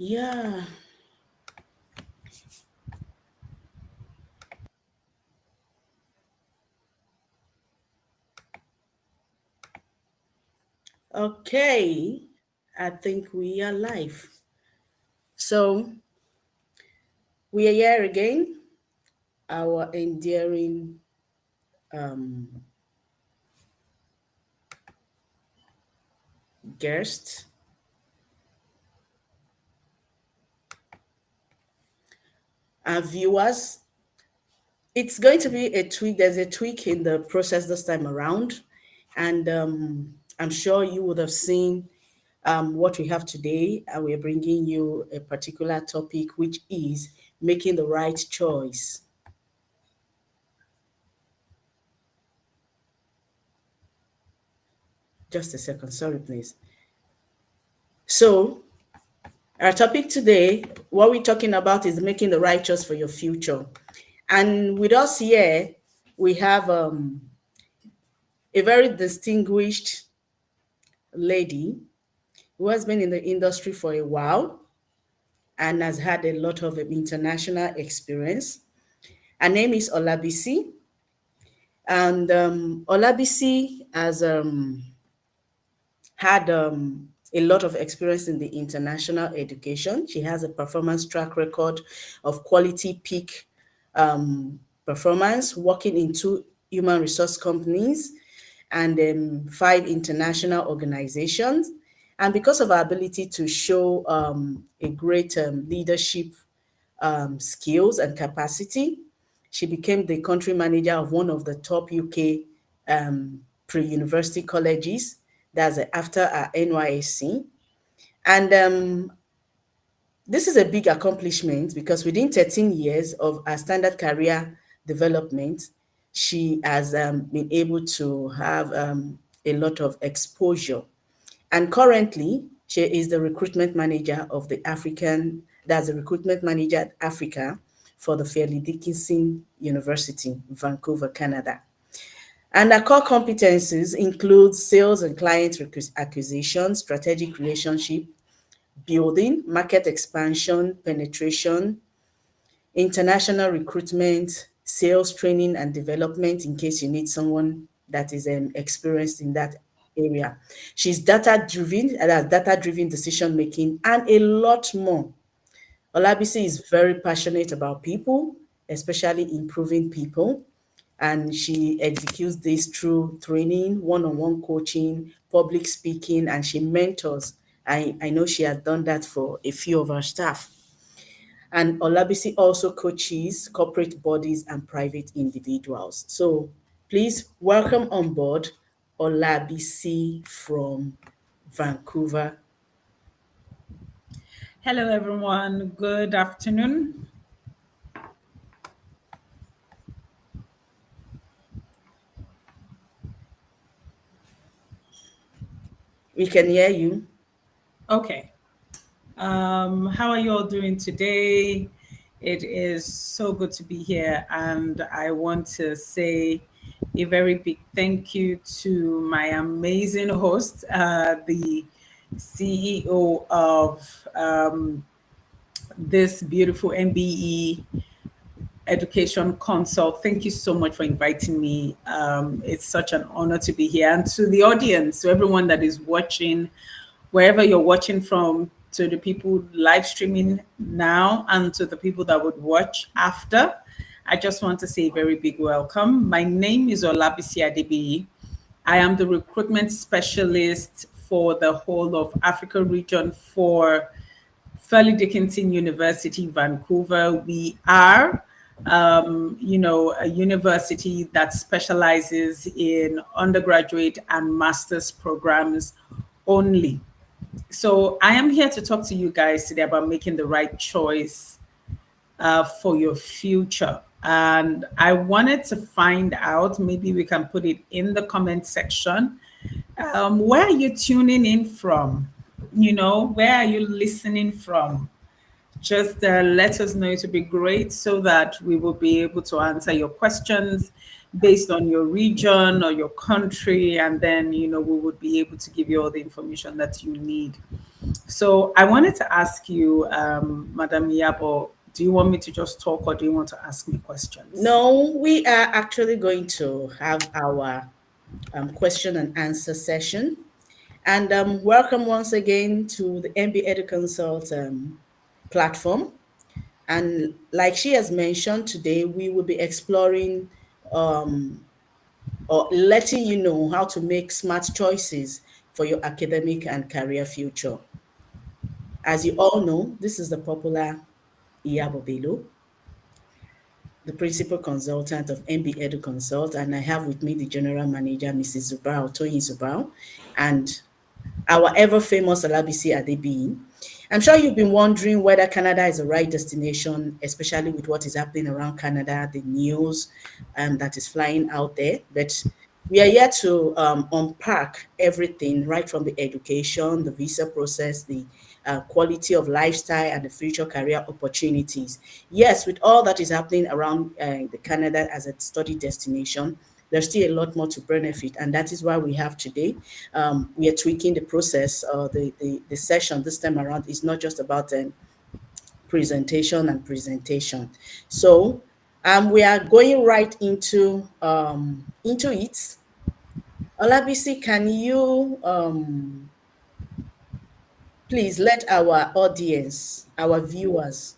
Yeah. Okay. I think we are live. So we are here again. Our endearing um, guest. Our viewers. It's going to be a tweak. There's a tweak in the process this time around. And I'm sure you would have seen what we have today. And we're bringing you a particular topic, which is making the right choice. Just a second. Sorry, please. So, our topic today, what we're talking about is making the right choice for your future. And with us here, we have a very distinguished lady who has been in the industry for a while and has had a lot of international experience. Her name is Olabisi, and Olabisi has had a lot of experience in the international education. She has a performance track record of quality peak performance, working in 2 human resource companies and 5 international organizations. And because of her ability to show a great leadership skills and capacity, she became the country manager of one of the top UK pre-university colleges. That's after our NYSC. And this is a big accomplishment because within 13 years of her standard career development, she has been able to have a lot of exposure. And currently, she is the recruitment manager of the African, that's the recruitment manager at Africa for the Fairleigh Dickinson University, Vancouver, Canada. And our core competencies include sales and client acquisition, strategic relationship building, market expansion, penetration, international recruitment, sales training and development in case you need someone that is experienced in that area. She's data driven decision making, and a lot more. Olabisi is very passionate about people, especially improving people. And she executes this through training, one-on-one coaching, public speaking, and she mentors. I know she has done that for a few of our staff. And Olabisi also coaches corporate bodies and private individuals. So please welcome on board Olabisi from Vancouver. Hello, everyone. Good afternoon. We can hear you. Okay. How are you all doing today? It is so good to be here, and I want to say a very big thank you to my amazing host, the CEO of this beautiful MBE Education Consult. Thank you so much for inviting me. It's such an honor to be here. And to the audience, to everyone that is watching, wherever you're watching from, to the people live streaming now, and to the people that would watch after, I just want to say a very big welcome. My name is Olabisi Adebiyi. I am the recruitment specialist for the whole of Africa region for Fairleigh Dickinson University, Vancouver. We are, a university that specializes in undergraduate and master's programs only. So I am here to talk to you guys today about making the right choice for your future. And I wanted to find out, maybe we can put it in the comment section. Where are you tuning in from? Where are you listening from? Just let us know. It would be great so that we will be able to answer your questions based on your region or your country. And then, we would be able to give you all the information that you need. So I wanted to ask you, Madam Yabo, do you want me to just talk or do you want to ask me questions? No, we are actually going to have our question and answer session. And welcome once again to the MB Edu-Consult platform. And like she has mentioned today, we will be exploring um, or letting you know how to make smart choices for your academic and career future. As you all know, this is the popular Iyabo Bello, the principal consultant of MB Edu Consult, and I have with me the general manager, Mrs. Zubao, Toyin Zubao, and our ever famous Alabisi Adebi. I'm sure you've been wondering whether Canada is the right destination, especially with what is happening around Canada, the news that is flying out there. But we are here to unpack everything right from the education, the visa process, the quality of lifestyle, and the future career opportunities. Yes, with all that is happening around the Canada as a study destination, there's still a lot more to benefit, and that is why we have today. We are tweaking the process. The session this time around is not just about presentation and presentation. So we are going right into it. Olabisi, can you please let our audience, our viewers,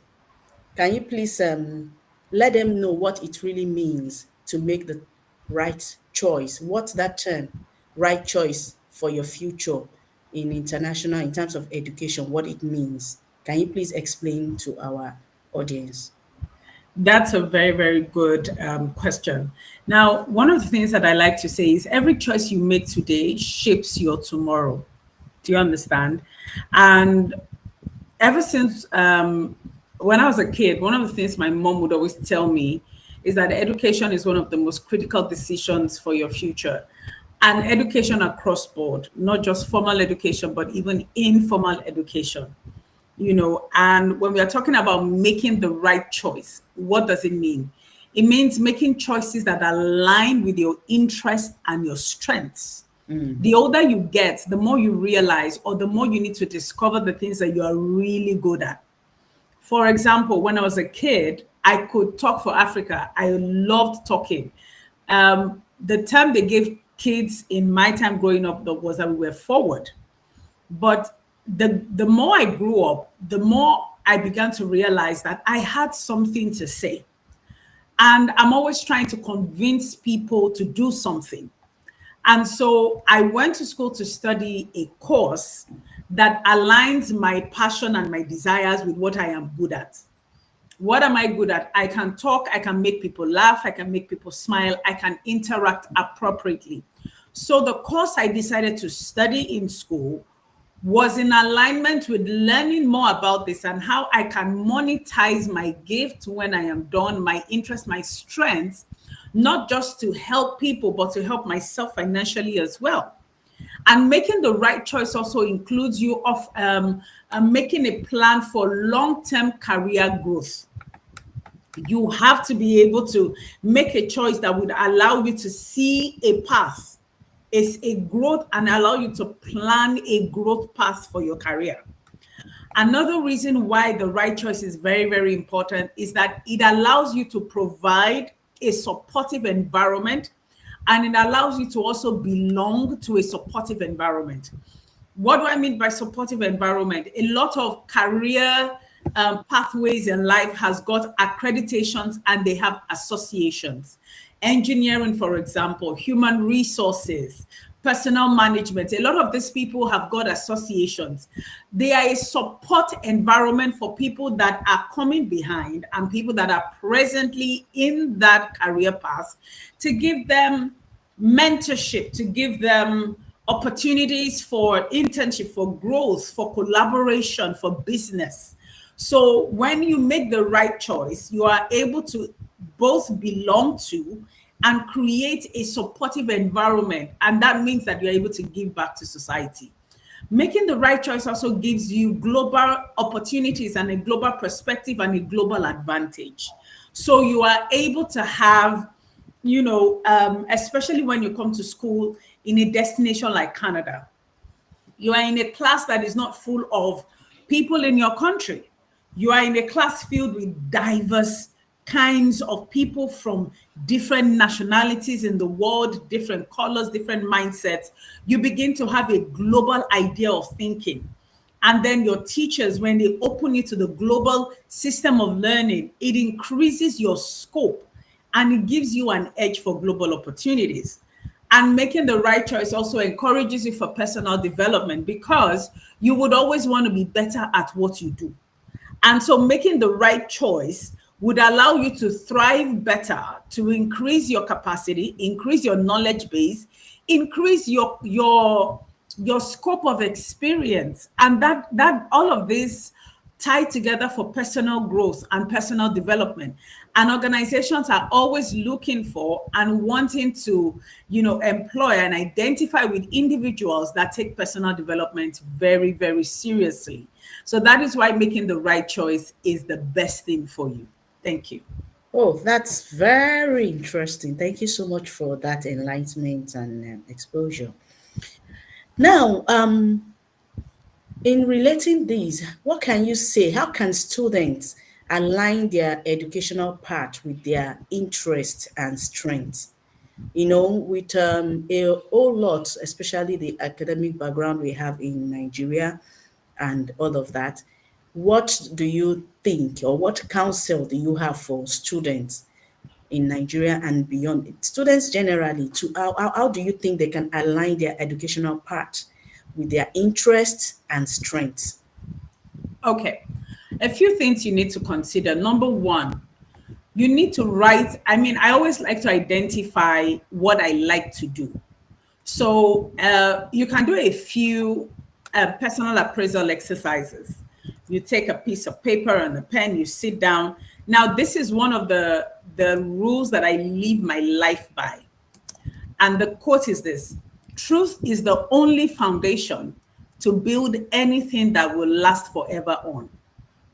can you please let them know what it really means to make the right choice? What's that term, right choice for your future in international, in terms of education, what it means? Can you please explain to our audience? That's a very, very good question. Now, one of the things that I like to say is every choice you make today shapes your tomorrow. Do you understand? And ever since when I was a kid, one of the things my mom would always tell me is that education is one of the most critical decisions for your future. And education across board, not just formal education, but even informal education. And when we are talking about making the right choice, what does it mean? It means making choices that align with your interests and your strengths. The older you get, the more you realize, or the more you need to discover the things that you are really good at. For example, when I was a kid, I could talk for Africa. I loved talking. The term they gave kids in my time growing up was that we were forward. But the more I grew up, the more I began to realize that I had something to say. And I'm always trying to convince people to do something. And so I went to school to study a course that aligns my passion and my desires with what I am good at. What am I good at? I can talk, I can make people laugh, I can make people smile, I can interact appropriately. So the course I decided to study in school was in alignment with learning more about this and how I can monetize my gift when I am done, my interest, my strengths, not just to help people, but to help myself financially as well. And making the right choice also includes you of making a plan for long-term career growth. You have to be able to make a choice that would allow you to see a path, is a growth, and allow you to plan a growth path for your career. Another reason why the right choice is very, very important is that it allows you to provide a supportive environment, and it allows you to also belong to a supportive environment. What do I mean by supportive environment? A lot of career pathways in life has got accreditations and they have associations. Engineering, for example, human resources, personal management. A lot of these people have got associations. They are a support environment for people that are coming behind and people that are presently in that career path, to give them mentorship, to give them opportunities for internship, for growth, for collaboration, for business. So when you make the right choice, you are able to both belong to and create a supportive environment. And that means that you're able to give back to society. Making the right choice also gives you global opportunities and a global perspective and a global advantage. So you are able to have, especially when you come to school in a destination like Canada, You are in a class that is not full of people in your country. You are in a class filled with diverse kinds of people from different nationalities in the world, different colors, different mindsets. You begin to have a global idea of thinking. And then your teachers, when they open you to the global system of learning, it increases your scope and it gives you an edge for global opportunities. And making the right choice also encourages you for personal development, because you would always want to be better at what you do. And so making the right choice would allow you to thrive better, to increase your capacity, increase your knowledge base, increase your scope of experience. And that all of this tied together for personal growth and personal development. And organizations are always looking for and wanting to, employ and identify with individuals that take personal development very, very seriously. So that is why making the right choice is the best thing for you. Thank you. Oh, that's very interesting. Thank you so much for that enlightenment and exposure. Now, in relating these, what can you say? How can students align their educational path with their interests and strengths? With a whole lot, especially the academic background we have in Nigeria and all of that, what do you think, or what counsel do you have for students in Nigeria and beyond? Students generally, to how do you think they can align their educational path with their interests and strengths? Okay. A few things you need to consider. Number one, you need to write. I always like to identify what I like to do. So you can do a few personal appraisal exercises. You take a piece of paper and a pen, you sit down. Now, this is one of the rules that I live my life by. And the quote is this: truth is the only foundation to build anything that will last forever on.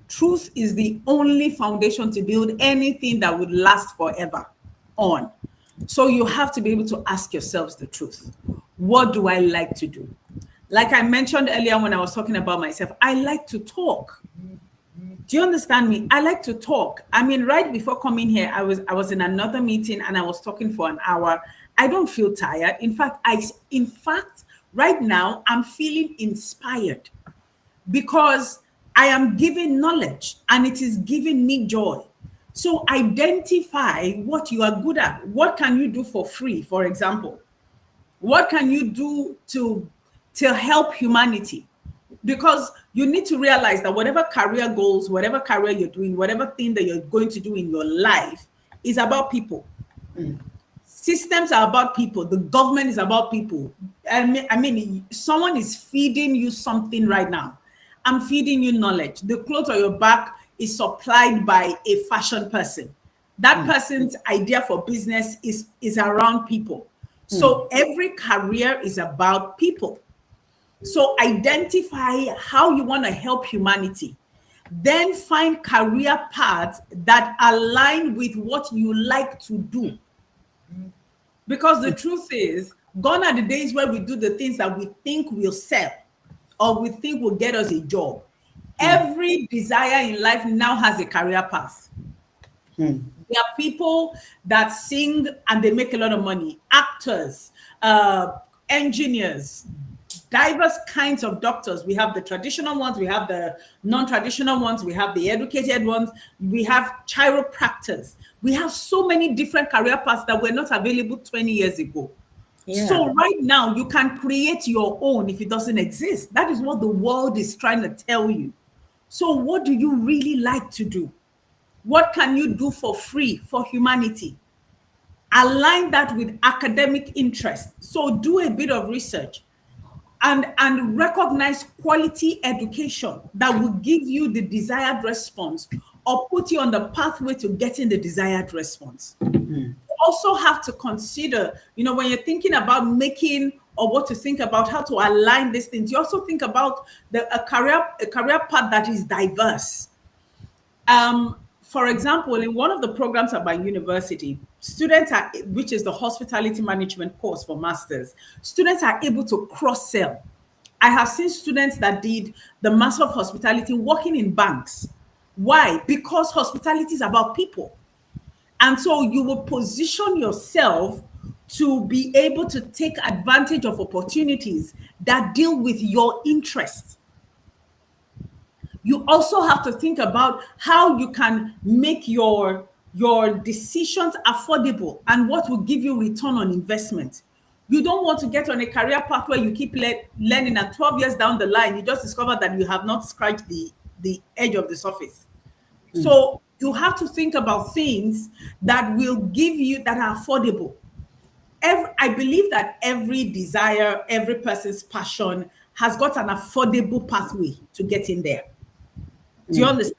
Truth is the only foundation to build anything that would last forever on. So you have to be able to ask yourselves the truth. What do I like to do? Like I mentioned earlier when I was talking about myself, I like to talk. Do you understand me? I like to talk. Right before coming here, I was in another meeting and I was talking for an hour. I don't feel tired. In fact, right now I'm feeling inspired because I am giving knowledge and it is giving me joy. So identify what you are good at. What can you do for free, for example? What can you do to help humanity? Because you need to realize that whatever career goals, whatever career you're doing, whatever thing that you're going to do in your life is about people. Systems are about people. The government is about people. Someone is feeding you something right now. I'm feeding you knowledge. The clothes on your back is supplied by a fashion person. That person's idea for business is around people. So every career is about people. So identify how you want to help humanity. Then find career paths that align with what you like to do. Because the truth is, gone are the days where we do the things that we think will sell or we think will get us a job. Every desire in life now has a career path. There are people that sing and they make a lot of money. Actors, engineers, diverse kinds of doctors. We have the traditional ones, we have the non-traditional ones, we have the educated ones, we have chiropractors. We have so many different career paths that were not available 20 years ago. Yeah. So right now, you can create your own if it doesn't exist. That is what the world is trying to tell you. So what do you really like to do? What can you do for free for humanity? Align that with academic interest. So do a bit of research and recognize quality education that will give you the desired response or put you on the pathway to getting the desired response. You also have to consider, when you're thinking about making or what to think about how to align these things, you also think about a career path that is diverse. For example, in one of the programs at my university, which is the hospitality management course for masters, students are able to cross-sell. I have seen students that did the Master of Hospitality working in banks. Why? Because hospitality is about people. And so you will position yourself to be able to take advantage of opportunities that deal with your interests. You also have to think about how you can make your decisions affordable and what will give you return on investment. You don't want to get on a career path where you keep learning, and 12 years down the line you just discover that you have not scratched the edge of the surface. So you have to think about things that will give you, that are affordable. I believe that every desire, every person's passion has got an affordable pathway to get in there. Do you understand?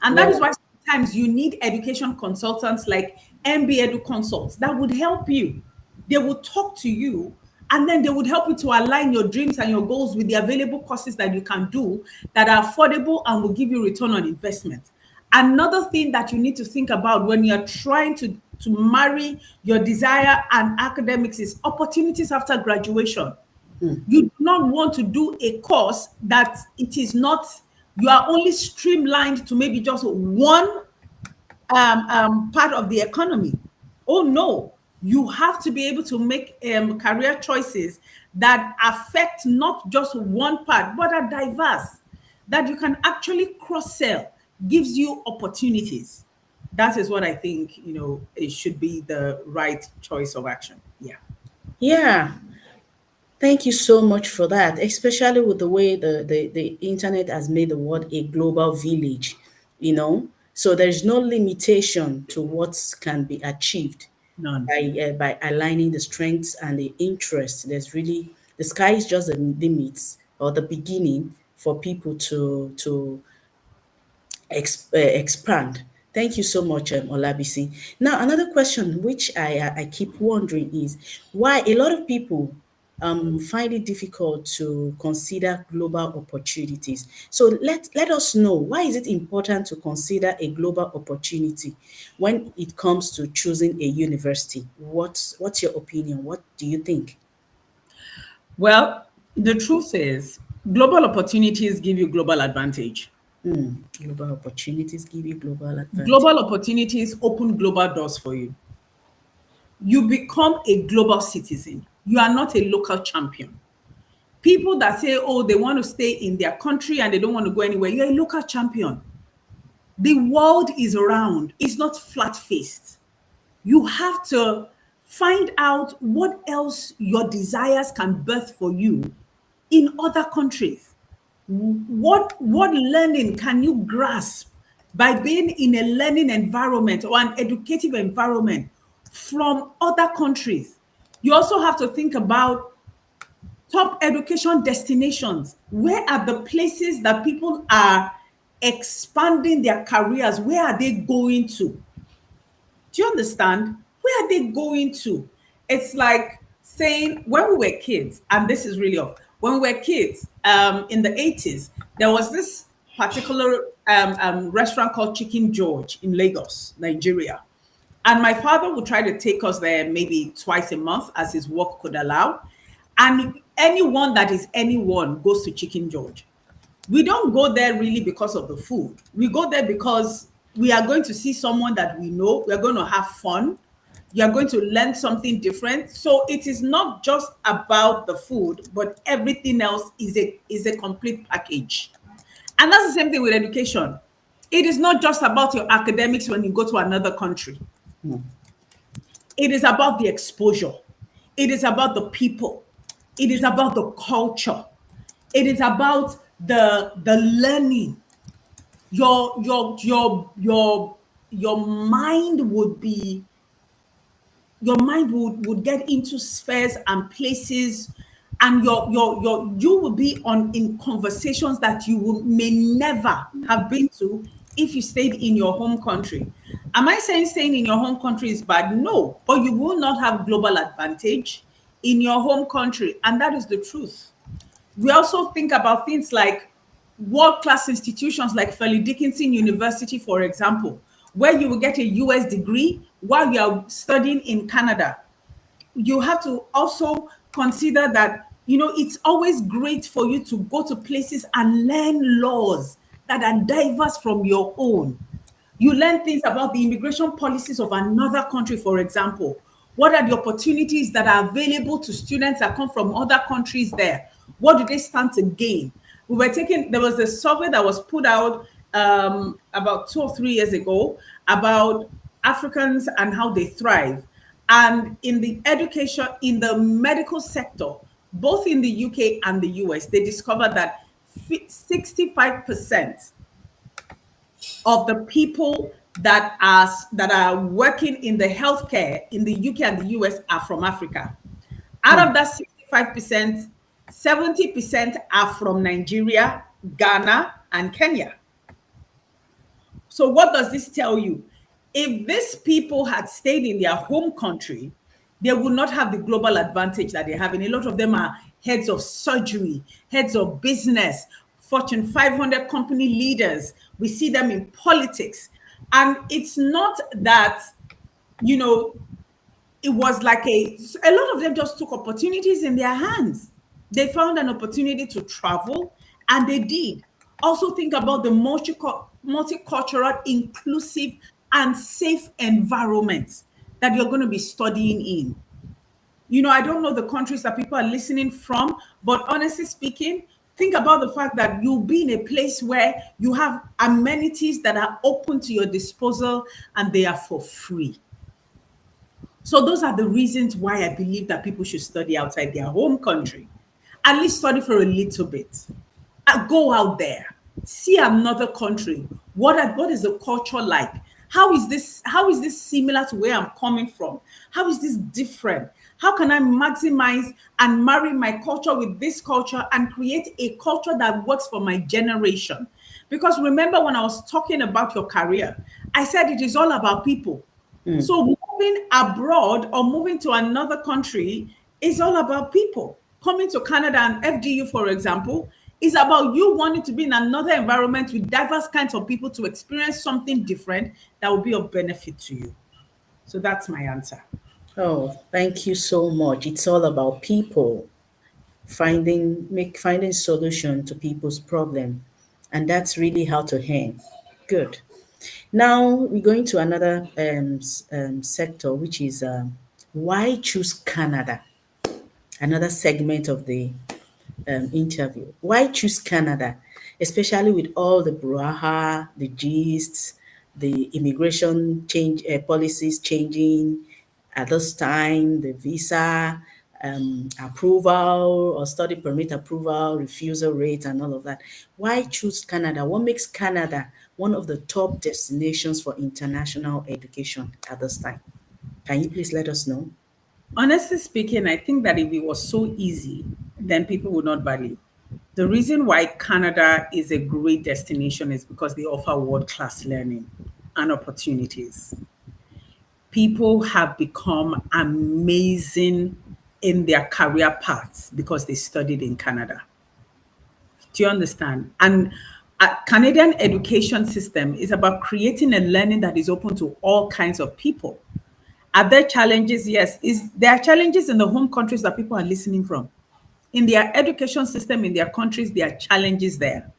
And that Yeah. is why sometimes you need education consultants like MB Edu-Consults that would help you. They will talk to you, and then they would help you to align your dreams and your goals with the available courses that you can do that are affordable and will give you return on investment. Another thing that you need to think about when you're trying to marry your desire and academics is opportunities after graduation. You do not want to do a course that it is not, you are only streamlined to maybe just one part of the economy. Oh no, you have to be able to make career choices that affect not just one part, but are diverse, that you can actually cross sell, gives you opportunities. That is what I think, it should be the right choice of action. Yeah. Yeah. Thank you so much for that, especially with the way the internet has made the world a global village, you know. So there's no limitation to what can be achieved None. by aligning the strengths and the interests. There's really, the sky is just the limits or the beginning for people to expand. Thank you so much, Olabisi. Now, another question which I keep wondering is why a lot of people find it difficult to consider global opportunities. So let us know, why is it important to consider a global opportunity when it comes to choosing a university? What's your opinion? What do you think? Well, the truth is, global opportunities give you global advantage. Global opportunities give you global advantage. Global opportunities open global doors for you. You become a global citizen. You are not a local champion. People that say, oh, they want to stay in their country and they don't want to go anywhere, you're a local champion. The world is round, it's not flat faced. You have to find out what else your desires can birth for you in other countries. What learning can you grasp by being in a learning environment or an educative environment from other countries? You also have to think about top education destinations. Where are the places that people are expanding their careers? Where are they going to? Do you understand? Where are they going to? It's like saying when we were kids, and this is really off. When we were kids, in the 80s, there was this particular restaurant called Chicken George in Lagos, Nigeria. And my father would try to take us there maybe twice a month as his work could allow. And anyone that is anyone goes to Chicken George. We don't go there really because of the food. We go there because we are going to see someone that we know. We are going to have fun. You are going to learn something different. So it is not just about the food, but everything else is a complete package. And that's the same thing with education. It is not just about your academics when you go to another country. It is about the exposure. It is about the people. It is about the culture. It is about the learning. Your mind would be, your mind would get into spheres and places, and you will be on in conversations that you may never have been to if you stayed in your home country. Am I saying staying in your home country is bad? No, but you will not have global advantage in your home country, and that is the truth. We also think about things like world-class institutions like Fairleigh Dickinson University, for example, where you will get a US degree while you are studying in Canada. You have to also consider that It's always great for you to go to places and learn laws that are diverse from your own. You learn things about the immigration policies of another country, for example. What are the opportunities that are available to students that come from other countries there? What do they stand to gain? There was a survey that was put out about 2 or 3 years ago about Africans and how they thrive. And in the education, in the medical sector, both in the UK and the US, they discovered that 65% of the people that are working in the healthcare in the UK and the US are from Africa. Out Hmm. of that 65%, 70% are from Nigeria, Ghana, and Kenya. So what does this tell you? If these people had stayed in their home country, they would not have the global advantage that they have. And a lot of them are heads of surgery, heads of business, Fortune 500 company leaders. We see them in politics. And it's not that, you know, it was like a lot of them just took opportunities in their hands. They found an opportunity to travel, and they did. Also think about the multicultural, inclusive, and safe environment that you're going to be studying in. I don't know the countries that people are listening from, but honestly speaking, think about the fact that you'll be in a place where you have amenities that are open to your disposal and they are for free. So those are the reasons why I believe that people should study outside their home country. At least study for a little bit. Go out there, see another country. What is the culture like? How is this similar to where I'm coming from? How is this different? How can I maximize and marry my culture with this culture and create a culture that works for my generation? Because remember when I was talking about your career, I said it is all about people. Hmm. So moving abroad or moving to another country is all about people. Coming to Canada and FDU, for example, is about you wanting to be in another environment with diverse kinds of people to experience something different that will be of benefit to you. So that's my answer. Oh, thank you so much. It's all about people finding solution to people's problem, and that's really how to earn. Good. Now we're going to another sector, which is why choose Canada. Another segment of the interview. Why choose Canada, especially with all the brouhaha, the gists, the immigration change policies changing at this time, the visa approval or study permit approval, refusal rate, and all of that. Why choose Canada? What makes Canada one of the top destinations for international education at this time? Can you please let us know? Honestly speaking, I think that if it was so easy, then people would not value. The reason why Canada is a great destination is because they offer world class learning and opportunities. People have become amazing in their career paths because they studied in Canada. Do you understand? And a Canadian education system is about creating a learning that is open to all kinds of people. Are there challenges? Yes. There are challenges in the home countries that people are listening from. In their education system, in their countries, there are challenges there.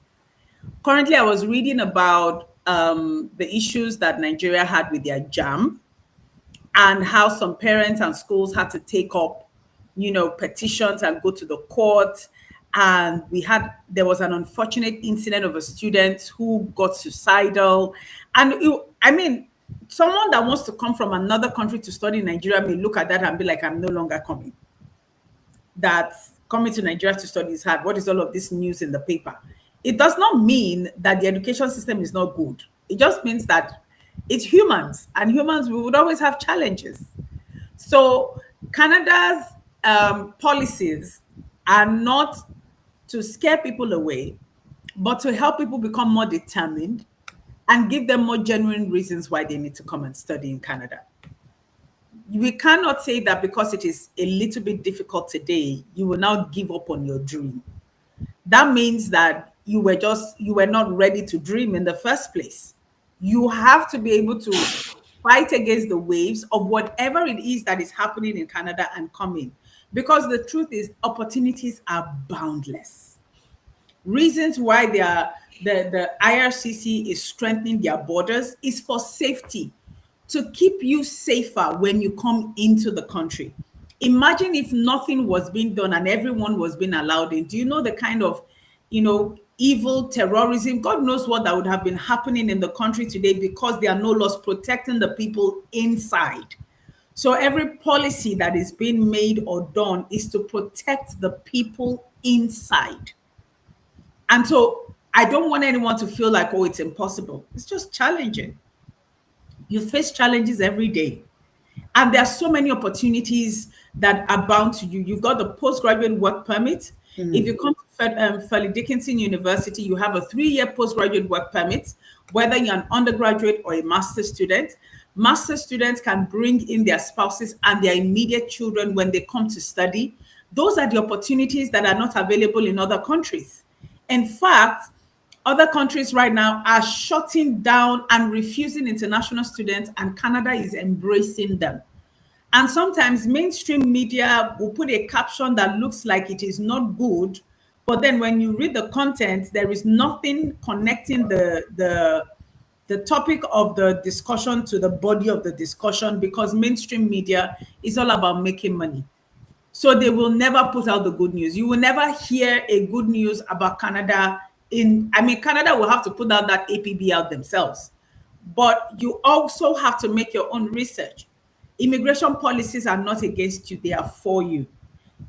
Currently, I was reading about the issues that Nigeria had with their JAM and how some parents and schools had to take up, petitions and go to the court. And there was an unfortunate incident of a student who got suicidal. And I mean, someone that wants to come from another country to study in Nigeria may look at that and be like, I'm no longer coming. That coming to Nigeria to study is hard. What is all of this news in the paper? It does not mean that the education system is not good. It just means that it's humans, and humans, we would always have challenges. So Canada's policies are not to scare people away, but to help people become more determined and give them more genuine reasons why they need to come and study in Canada. We cannot say that because it is a little bit difficult today, you will now give up on your dream. That means that you were not ready to dream in the first place. You have to be able to fight against the waves of whatever it is that is happening in Canada and come in. Because the truth is, opportunities are boundless. Reasons why the IRCC is strengthening their borders is for safety, to keep you safer when you come into the country. Imagine if nothing was being done and everyone was being allowed in. Do you know the kind of, evil terrorism? God knows what that would have been happening in the country today, because there are no laws protecting the people inside. So every policy that is being made or done is to protect the people inside. And so I don't want anyone to feel like, oh, it's impossible. It's just challenging. You face challenges every day. And there are so many opportunities that are bound to you. You've got the postgraduate work permit. If you come to Fairleigh Dickinson University, you have a 3-year postgraduate work permit, whether you're an undergraduate or a master's student. Master's students can bring in their spouses and their immediate children when they come to study. Those are the opportunities that are not available in other countries. In fact, other countries right now are shutting down and refusing international students, and Canada is embracing them. And sometimes mainstream media will put a caption that looks like it is not good, but then when you read the content, there is nothing connecting the topic of the discussion to the body of the discussion, because mainstream media is all about making money. So they will never put out the good news. You will never hear a good news about Canada. Canada will have to put out that APB out themselves. But you also have to make your own research. Immigration policies are not against you, they are for you.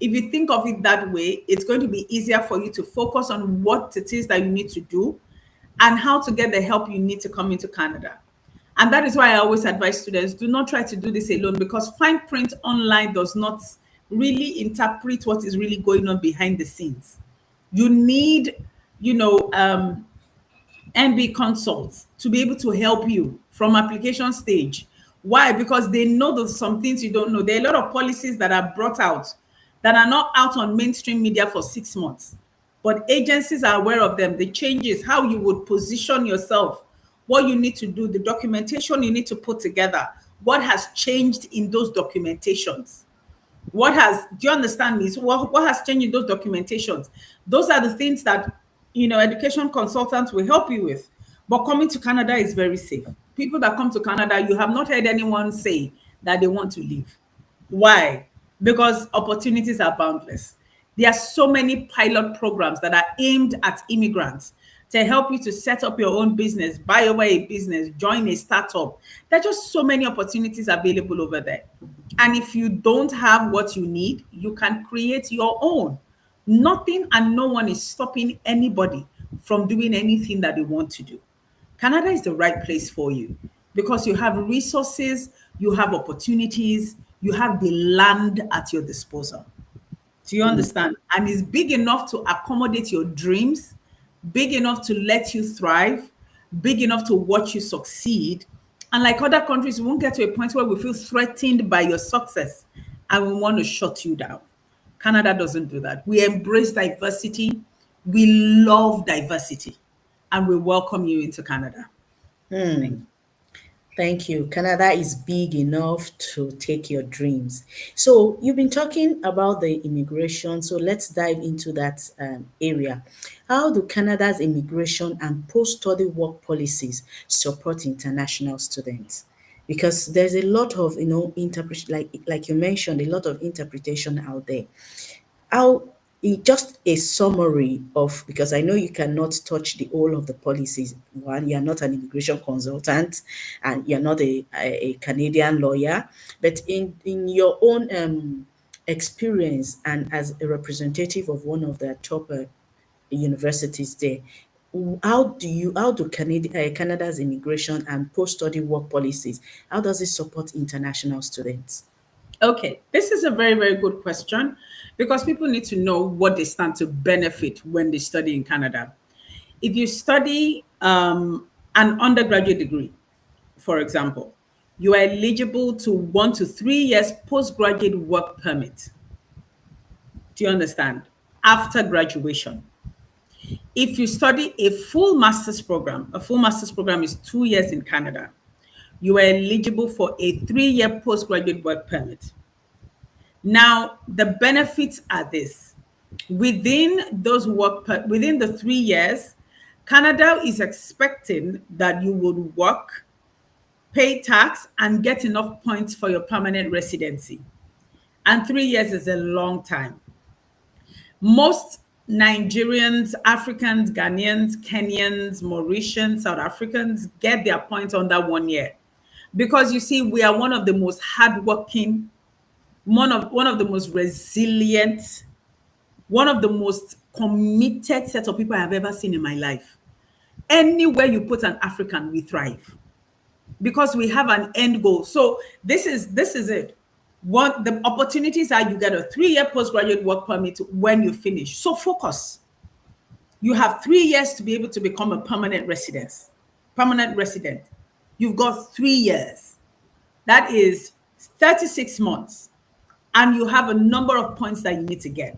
If you think of it that way, it's going to be easier for you to focus on what it is that you need to do and how to get the help you need to come into Canada. And that is why I always advise students, do not try to do this alone, because fine print online does not really interpret what is really going on behind the scenes. You need, Edu-Consults to be able to help you from application stage. Why? Because they know there's some things you don't know. There are a lot of policies that are brought out that are not out on mainstream media for 6 months, but agencies are aware of them. The changes, how you would position yourself, what you need to do, the documentation you need to put together, what has changed in those documentations. Do you understand me? So what has changed in those documentations? Those are the things that, education consultants will help you with. But coming to Canada is very safe. People that come to Canada, you have not heard anyone say that they want to leave. Why? Because opportunities are boundless. There are so many pilot programs that are aimed at immigrants to help you to set up your own business, buy over a business, join a startup. There are just so many opportunities available over there. And if you don't have what you need, you can create your own. Nothing and no one is stopping anybody from doing anything that they want to do. Canada is the right place for you because you have resources, you have opportunities, you have the land at your disposal. Do you understand? And it's big enough to accommodate your dreams, big enough to let you thrive, big enough to watch you succeed. And like other countries, we won't get to a point where we feel threatened by your success and we want to shut you down. Canada doesn't do that. We embrace diversity. We love diversity. And we welcome you into Canada. Thank you. Canada is big enough to take your dreams. So you've been talking about the immigration. So let's dive into that area. How do Canada's immigration and post-study work policies support international students? Because there's a lot of, like you mentioned, a lot of interpretation out there. How just a summary of, because I know you cannot touch the whole of the policies. One, you're not an immigration consultant and you're not a Canadian lawyer, but in your own experience and as a representative of one of the top universities there, how do Canada's immigration and post-study work policies, how does it support international students? Okay, this is a very, very good question because people need to know what they stand to benefit when they study in Canada. If you study an undergraduate degree, for example, you are eligible to 1 to 3 years postgraduate work permit. Do you understand? After graduation. If you study a full master's program is 2 years in Canada, you are eligible for a 3-year postgraduate work permit. Now, the benefits are this. Within the 3 years, Canada is expecting that you would work, pay tax, and get enough points for your permanent residency. And 3 years is a long time. Most Nigerians, Africans, Ghanaians, Kenyans, Mauritians, South Africans get their points under 1 year. Because you see, we are one of the most hardworking, one of the most resilient, one of the most committed set of people I have ever seen in my life. Anywhere you put an African, we thrive because we have an end goal. So this is it. What the opportunities are, you get a 3-year postgraduate work permit when you finish. So focus. You have 3 years to be able to become a permanent resident. You've got 3 years. That is 36 months. And you have a number of points that you need to get.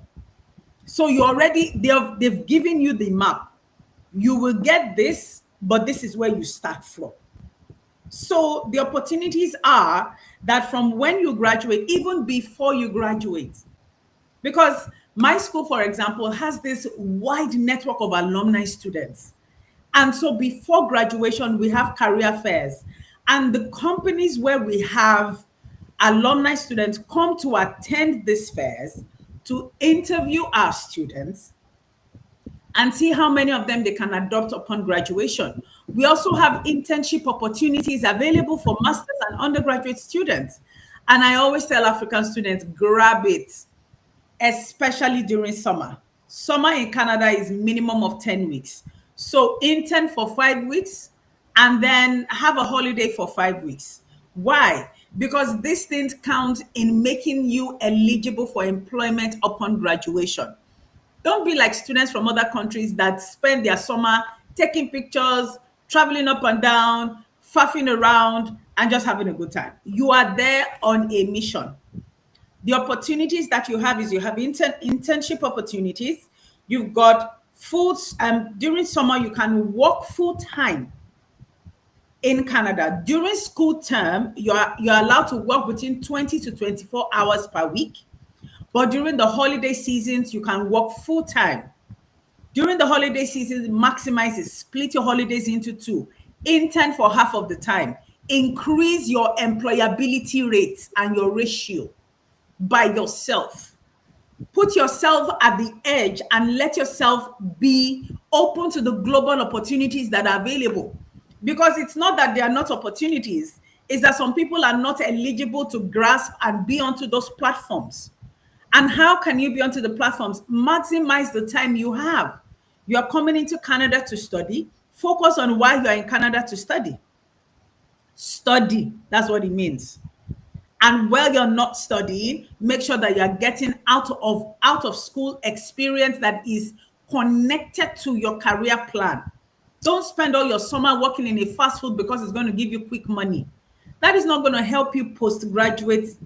So they've given you the map. You will get this, but this is where you start from. So the opportunities are that from when you graduate, even before you graduate, because my school, for example, has this wide network of alumni students. And so before graduation, we have career fairs. And the companies where we have alumni students come to attend these fairs to interview our students and see how many of them they can adopt upon graduation. We also have internship opportunities available for masters and undergraduate students. And I always tell African students, grab it, especially during summer. Summer in Canada is minimum of 10 weeks. So intern for 5 weeks and then have a holiday for 5 weeks. Why? Because these things count in making you eligible for employment upon graduation. Don't be like students from other countries that spend their summer taking pictures, traveling up and down, faffing around, and just having a good time. You are there on a mission. The opportunities that you have is you have internship opportunities. You've got during summer, you can work full time in Canada. During school term, you're allowed to work between 20 to 24 hours per week. But during the holiday seasons, you can work full time. During the holiday season, maximize it. Split your holidays into two. Intern for half of the time. Increase your employability rates and your ratio by yourself. Put yourself at the edge and let yourself be open to the global opportunities that are available. Because it's not that there are not opportunities, it's that some people are not eligible to grasp and be onto those platforms. And how can you be onto the platforms? Maximize the time you have. You are coming into Canada to study. Focus on why you are in Canada to study. Study, that's what it means. And while you're not studying, make sure that you're getting out of school experience that is connected to your career plan. Don't spend all your summer working in a fast food because it's going to give you quick money. That is not going to help you graduation.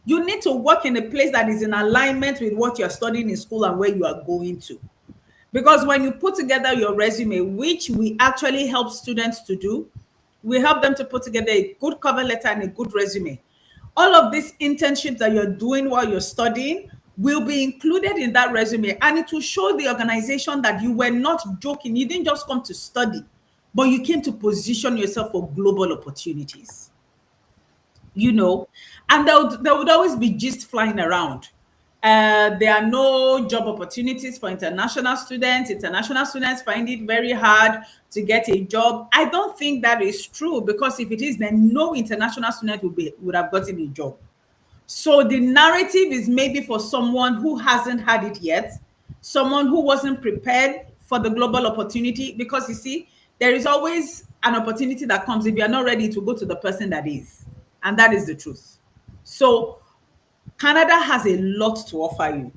You need to work in a place that is in alignment with what you're studying in school and where you are going to. Because when you put together your resume, which we actually help students to do, we help them to put together a good cover letter and a good resume. All of these internships that you're doing while you're studying will be included in that resume, and it will show the organization that you were not joking. You didn't just come to study, but you came to position yourself for global opportunities. And there would always be gist flying around. There are no job opportunities for international students. International students find it very hard to get a job. I don't think that is true, because if it is, then no international student would have gotten a job. So the narrative is maybe for someone who hasn't had it yet, someone who wasn't prepared for the global opportunity, because you see, there is always an opportunity that comes. If you're not ready to go to the person that is, and that is the truth. So Canada has a lot to offer you,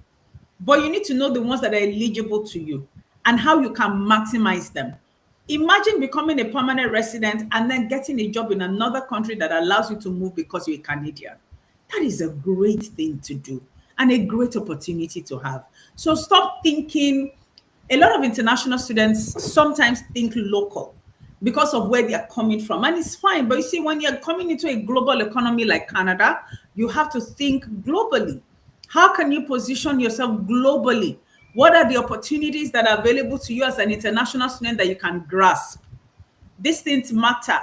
but you need to know the ones that are eligible to you and how you can maximize them. Imagine becoming a permanent resident and then getting a job in another country that allows you to move because you're a Canadian. That is a great thing to do and a great opportunity to have. So stop thinking. A lot of international students sometimes think local. because of where they are coming from. And it's fine. But you see, when you're coming into a global economy like Canada, you have to think globally. How can you position yourself globally? What are the opportunities that are available to you as an international student that you can grasp? These things matter,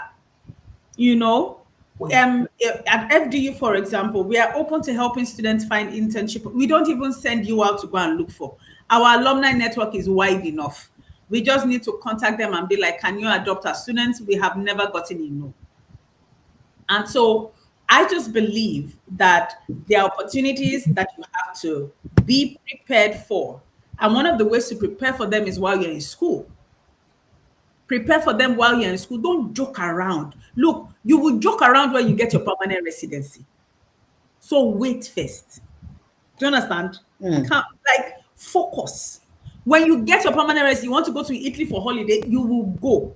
you know. At FDU, for example, we are open to helping students find internship. We don't even send you out to go and look for. Our alumni network is wide enough. We just need to contact them and be like, can you adopt our students? We have never gotten a no. And so I just believe that there are opportunities that you have to be prepared for. And one of the ways to prepare for them is while you're in school. Prepare for them while you're in school. Don't joke around. Look, you will joke around when you get your permanent residency. So wait first. Do you understand? Like, focus. When you get your permanent residency, you want to go to Italy for holiday, you will go.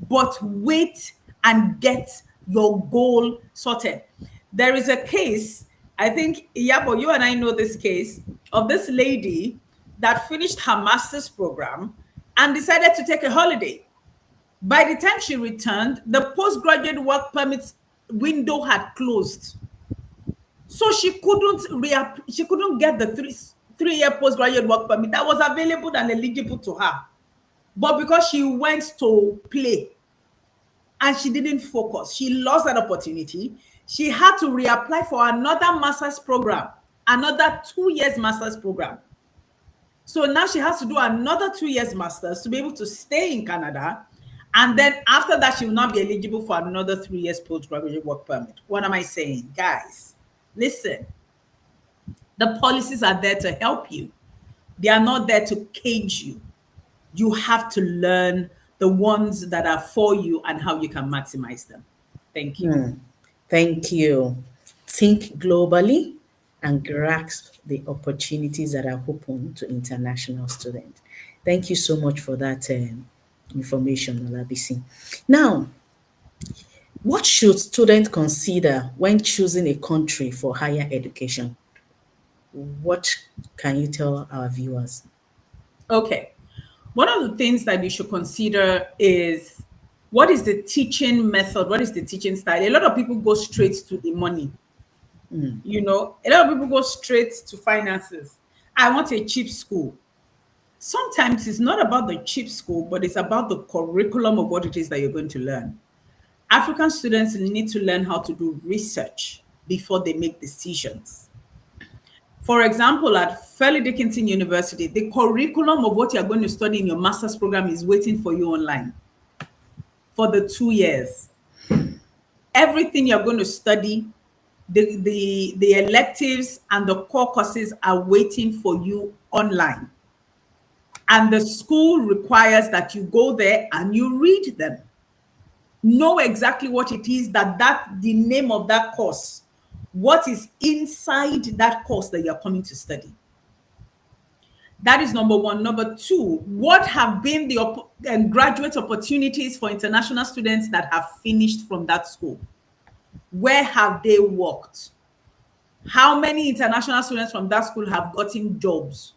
But wait and get your goal sorted. There is a case, I think, Yabo, you and I know this case, of this lady that finished her master's program and decided to take a holiday. By the time she returned, the postgraduate work permit window had closed. So she couldn't get the three-year postgraduate work permit that was available and eligible to her. But because she went to play and she didn't focus, she lost that opportunity. She had to reapply for another master's program, another 2 years master's program. So now she has to do another 2 years master's to be able to stay in Canada. And then after that, she will not be eligible for another 3 years postgraduate work permit. What am I saying? Guys, listen, the policies are there to help you. They are not there to cage you. You have to learn the ones that are for you and how you can maximize them. Thank you. Thank you. Think globally and grasp the opportunities that are open to international students. Thank you so much for that information, Olabisi. Now, what should students consider when choosing a country for higher education? What can you tell our viewers? Okay. One of the things that you should consider is, what is the teaching method? What is the teaching style? A lot of people go straight to the money. You know, a lot of people go straight to finances. I want a cheap school. Sometimes it's not about the cheap school, but it's about the curriculum of what it is that you're going to learn. African students need to learn how to do research before they make decisions. For example, at Fairleigh Dickinson University, the curriculum of what you're going to study in your master's program is waiting for you online for the 2 years. Everything you're going to study, the electives and the core courses are waiting for you online. And the school requires that you go there and you read them. Know exactly what it is the name of that course, what is inside that course that you're coming to study. That is number one. Number two, what have been the graduate opportunities for international students that have finished from that school? Where have they worked? How many international students from that school have gotten jobs?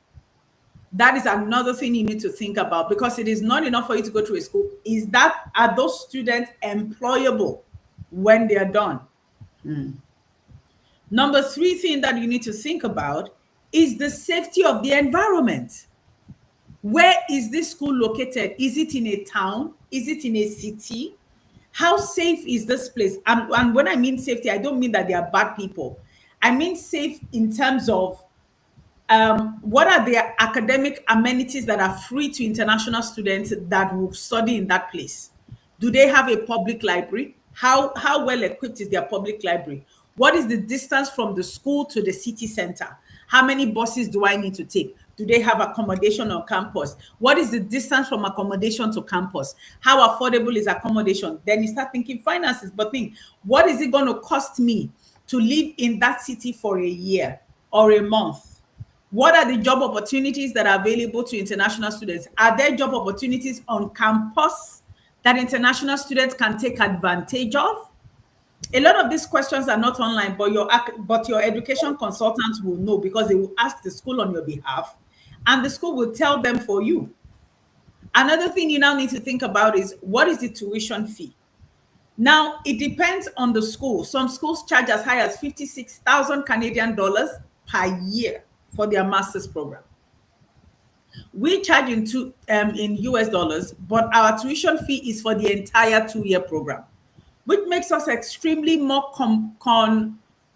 That is another thing you need to think about, because it is not enough for you to go to a school. Are those students employable when they are done? Number three thing that you need to think about is the safety of the environment. Where is this school located? Is it in a town? Is it in a city? How safe is this place? And when I mean safety, I don't mean that they are bad people. I mean safe in terms of what are the academic amenities that are free to international students that will study in that place? Do they have a public library? How well equipped is their public library? What is the distance from the school to the city center? How many buses do I need to take? Do they have accommodation on campus? What is the distance from accommodation to campus? How affordable is accommodation? Then you start thinking finances, but think, what is it going to cost me to live in that city for a year or a month? What are the job opportunities that are available to international students? Are there job opportunities on campus that international students can take advantage of? A lot of these questions are not online, but your education consultants will know, because they will ask the school on your behalf, and the school will tell them for you. Another thing you now need to think about is, what is the tuition fee? Now, it depends on the school. Some schools charge as high as 56,000 Canadian dollars per year for their master's program. We charge in US dollars, but our tuition fee is for the entire 2-year program, which makes us extremely more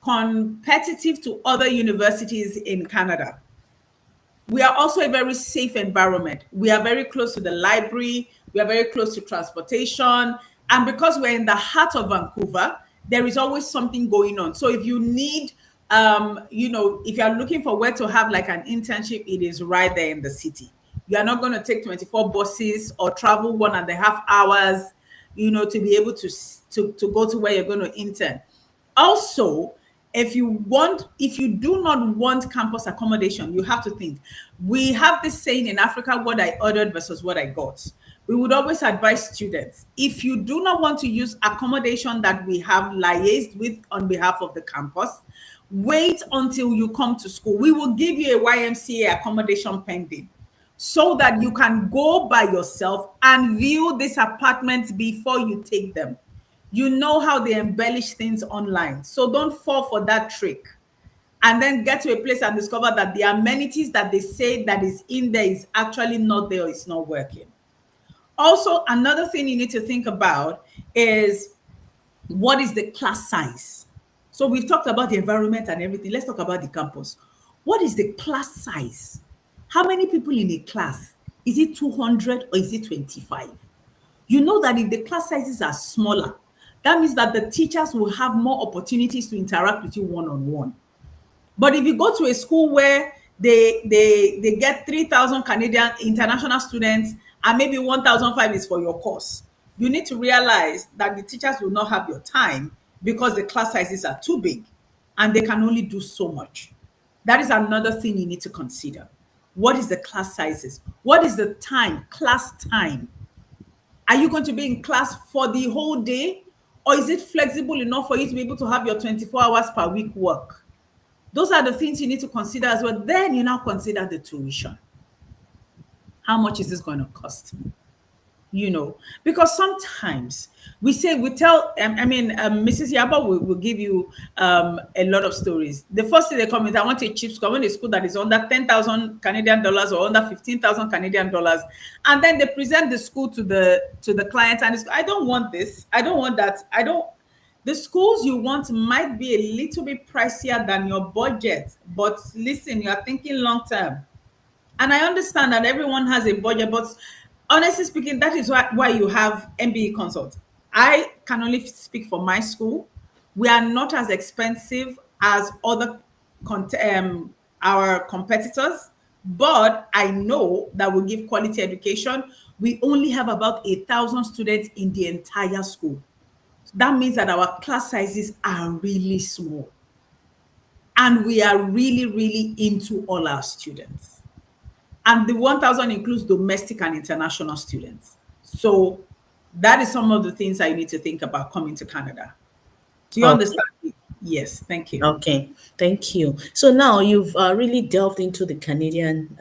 competitive to other universities in Canada. We are also a very safe environment. We are very close to the library. We are very close to transportation. And because we're in the heart of Vancouver, there is always something going on. So if you need, if you're looking for where to have like an internship, it is right there in the city. You are not going to take 24 buses or travel 1.5 hours, to be able to go to where you're going to intern. Also, if you do not want campus accommodation, you have to think. We have this saying in Africa: what I ordered versus what I got. We would always advise students, if you do not want to use accommodation that we have liaised with on behalf of the campus, wait until you come to school. We will give you a YMCA accommodation pending, so that you can go by yourself and view these apartments before you take them. You know how they embellish things online. So don't fall for that trick and then get to a place and discover that the amenities that they say that is in there is actually not there, or it's not working. Also, another thing you need to think about is, what is the class size? So we've talked about the environment and everything. Let's talk about the campus. What is the class size? How many people in a class? Is it 200 or is it 25? You know that if the class sizes are smaller, that means that the teachers will have more opportunities to interact with you one-on-one. But if you go to a school where they get 3,000 Canadian international students and maybe 1,005 is for your course, you need to realize that the teachers will not have your time because the class sizes are too big and they can only do so much. That is another thing you need to consider. What is the class sizes? What is the time, class time? Are you going to be in class for the whole day? Or is it flexible enough for you to be able to have your 24 hours per week work? Those are the things you need to consider as well. Then you now consider the tuition. How much is this going to cost me? Because sometimes we tell, Mrs. Yaba will give you a lot of stories. The first thing they come is, I want a cheap school. I want a school that is under 10,000 Canadian dollars or under 15,000 Canadian dollars. And then they present the school to the client and I don't want this. I don't want that. The schools you want might be a little bit pricier than your budget, but listen, you are thinking long term. And I understand that everyone has a budget, but honestly speaking, that is why you have Edu-Consults. I can only speak for my school. We are not as expensive as other our competitors, but I know that we give quality education. We only have about 1,000 students in the entire school. That means that our class sizes are really small. And we are really, really into all our students. And the 1,000 includes domestic and international students. So that is some of the things I need to think about coming to Canada. Do you understand? Yes, thank you. Okay, thank you. So now you've really delved into the Canadian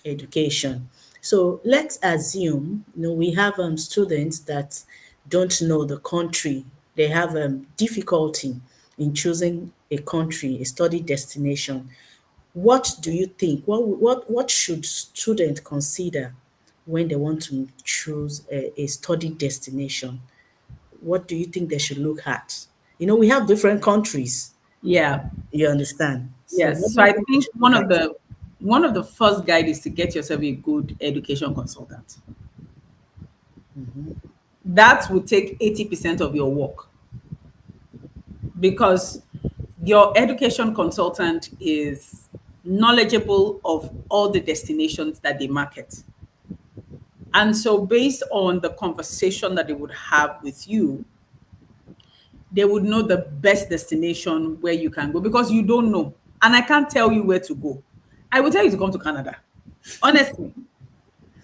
education. So let's assume, we have students that don't know the country. They have difficulty in choosing a country, a study destination. What do you think? What should students consider when they want to choose a study destination? What do you think they should look at? We have different countries. Yeah. You understand? Yes. So I think one of the first guide is to get yourself a good education consultant. Mm-hmm. That will take 80% of your work, because your education consultant is knowledgeable of all the destinations that they market. And so based on the conversation that they would have with you, they would know the best destination where you can go, because you don't know. And I can't tell you where to go. I will tell you to come to Canada, honestly,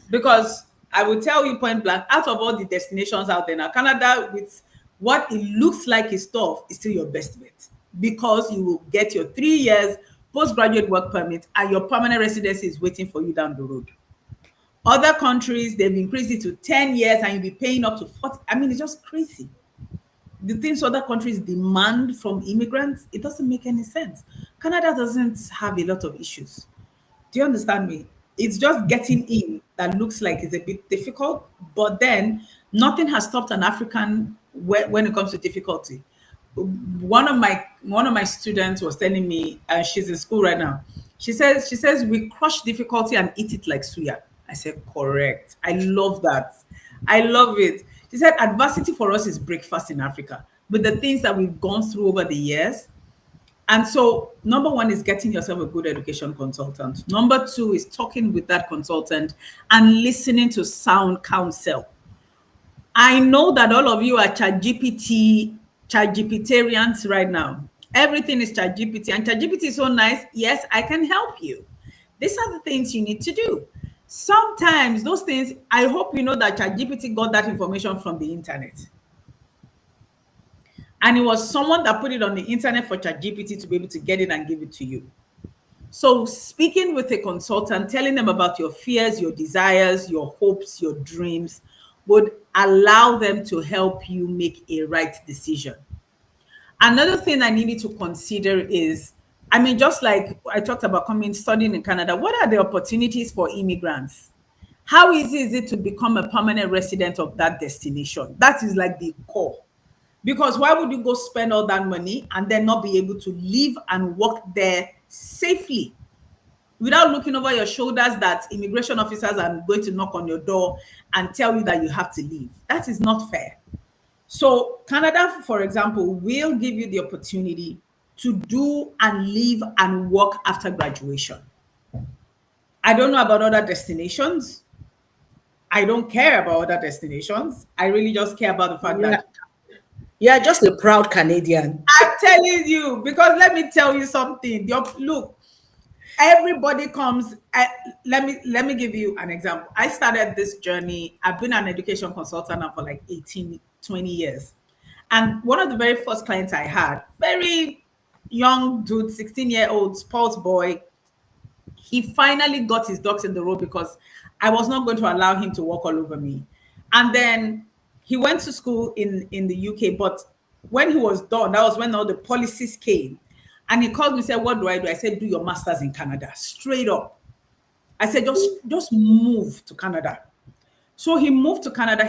because I will tell you point blank, out of all the destinations out there now, Canada, with what it looks like is tough, is still your best bet, because you will get your 3 years postgraduate work permit and your permanent residency is waiting for you down the road. Other countries, they've increased it to 10 years and you'll be paying up to 40. I mean, it's just crazy. The things other countries demand from immigrants, it doesn't make any sense. Canada doesn't have a lot of issues. Do you understand me? It's just getting in that looks like it's a bit difficult, but then nothing has stopped an African when it comes to difficulty. One of my students was telling me, she's in school right now. She says we crush difficulty and eat it like suya. I said correct. I love that. I love it. She said adversity for us is breakfast in Africa. With the things that we've gone through over the years, and so, number one is getting yourself a good education consultant. Number two is talking with that consultant and listening to sound counsel. I know that all of you are ChatGPTarians right now. Everything is ChatGPT, and ChatGPT is so nice. Yes, I can help you. These are the things you need to do. Sometimes those things, I hope you know that ChatGPT got that information from the internet. And it was someone that put it on the internet for ChatGPT to be able to get it and give it to you. So speaking with a consultant, telling them about your fears, your desires, your hopes, your dreams would allow them to help you make a right decision. Another thing I needed to consider is, I mean, just like I talked about coming studying in Canada, what are the opportunities for immigrants? How easy is it to become a permanent resident of that destination? That is like the core. Because why would you go spend all that money and then not be able to live and work there safely without looking over your shoulders that immigration officers are going to knock on your door and tell you that you have to leave? That is not fair. So Canada, for example, will give you the opportunity to do and live and work after graduation. I don't know about other destinations. I don't care about other destinations. I really just care about the fact Yeah. that Yeah, just a proud Canadian. I'm telling you, because let me tell you something. Look, everybody comes. Let me give you an example. I started this journey. I've been an education consultant now for like 18, 20 years. And one of the very first clients I had, very young dude, 16-year-old sports boy, he finally got his ducks in the row because I was not going to allow him to walk all over me. And then he went to school in the UK, but when he was done, that was when all the policies came. And he called me and said, what do I do? I said, do your master's in Canada, straight up. I said, just move to Canada. So he moved to Canada.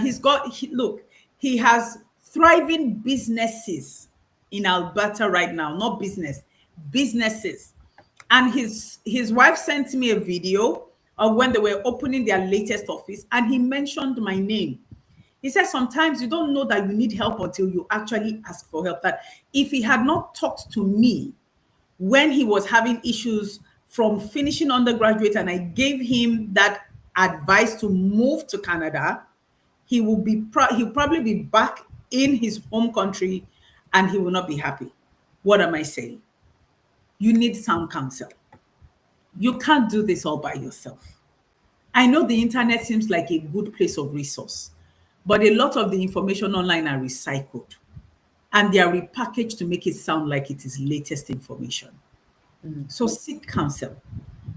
He has thriving businesses in Alberta right now, not businesses. And his wife sent me a video of when they were opening their latest office, and he mentioned my name. He said sometimes you don't know that you need help until you actually ask for help. That if he had not talked to me when he was having issues from finishing undergraduate and I gave him that advice to move to Canada, he'll probably be back in his home country and he will not be happy. What am I saying? You need sound counsel. You can't do this all by yourself. I know the internet seems like a good place of resource, but a lot of the information online are recycled and they are repackaged to make it sound like it is latest information. So seek counsel.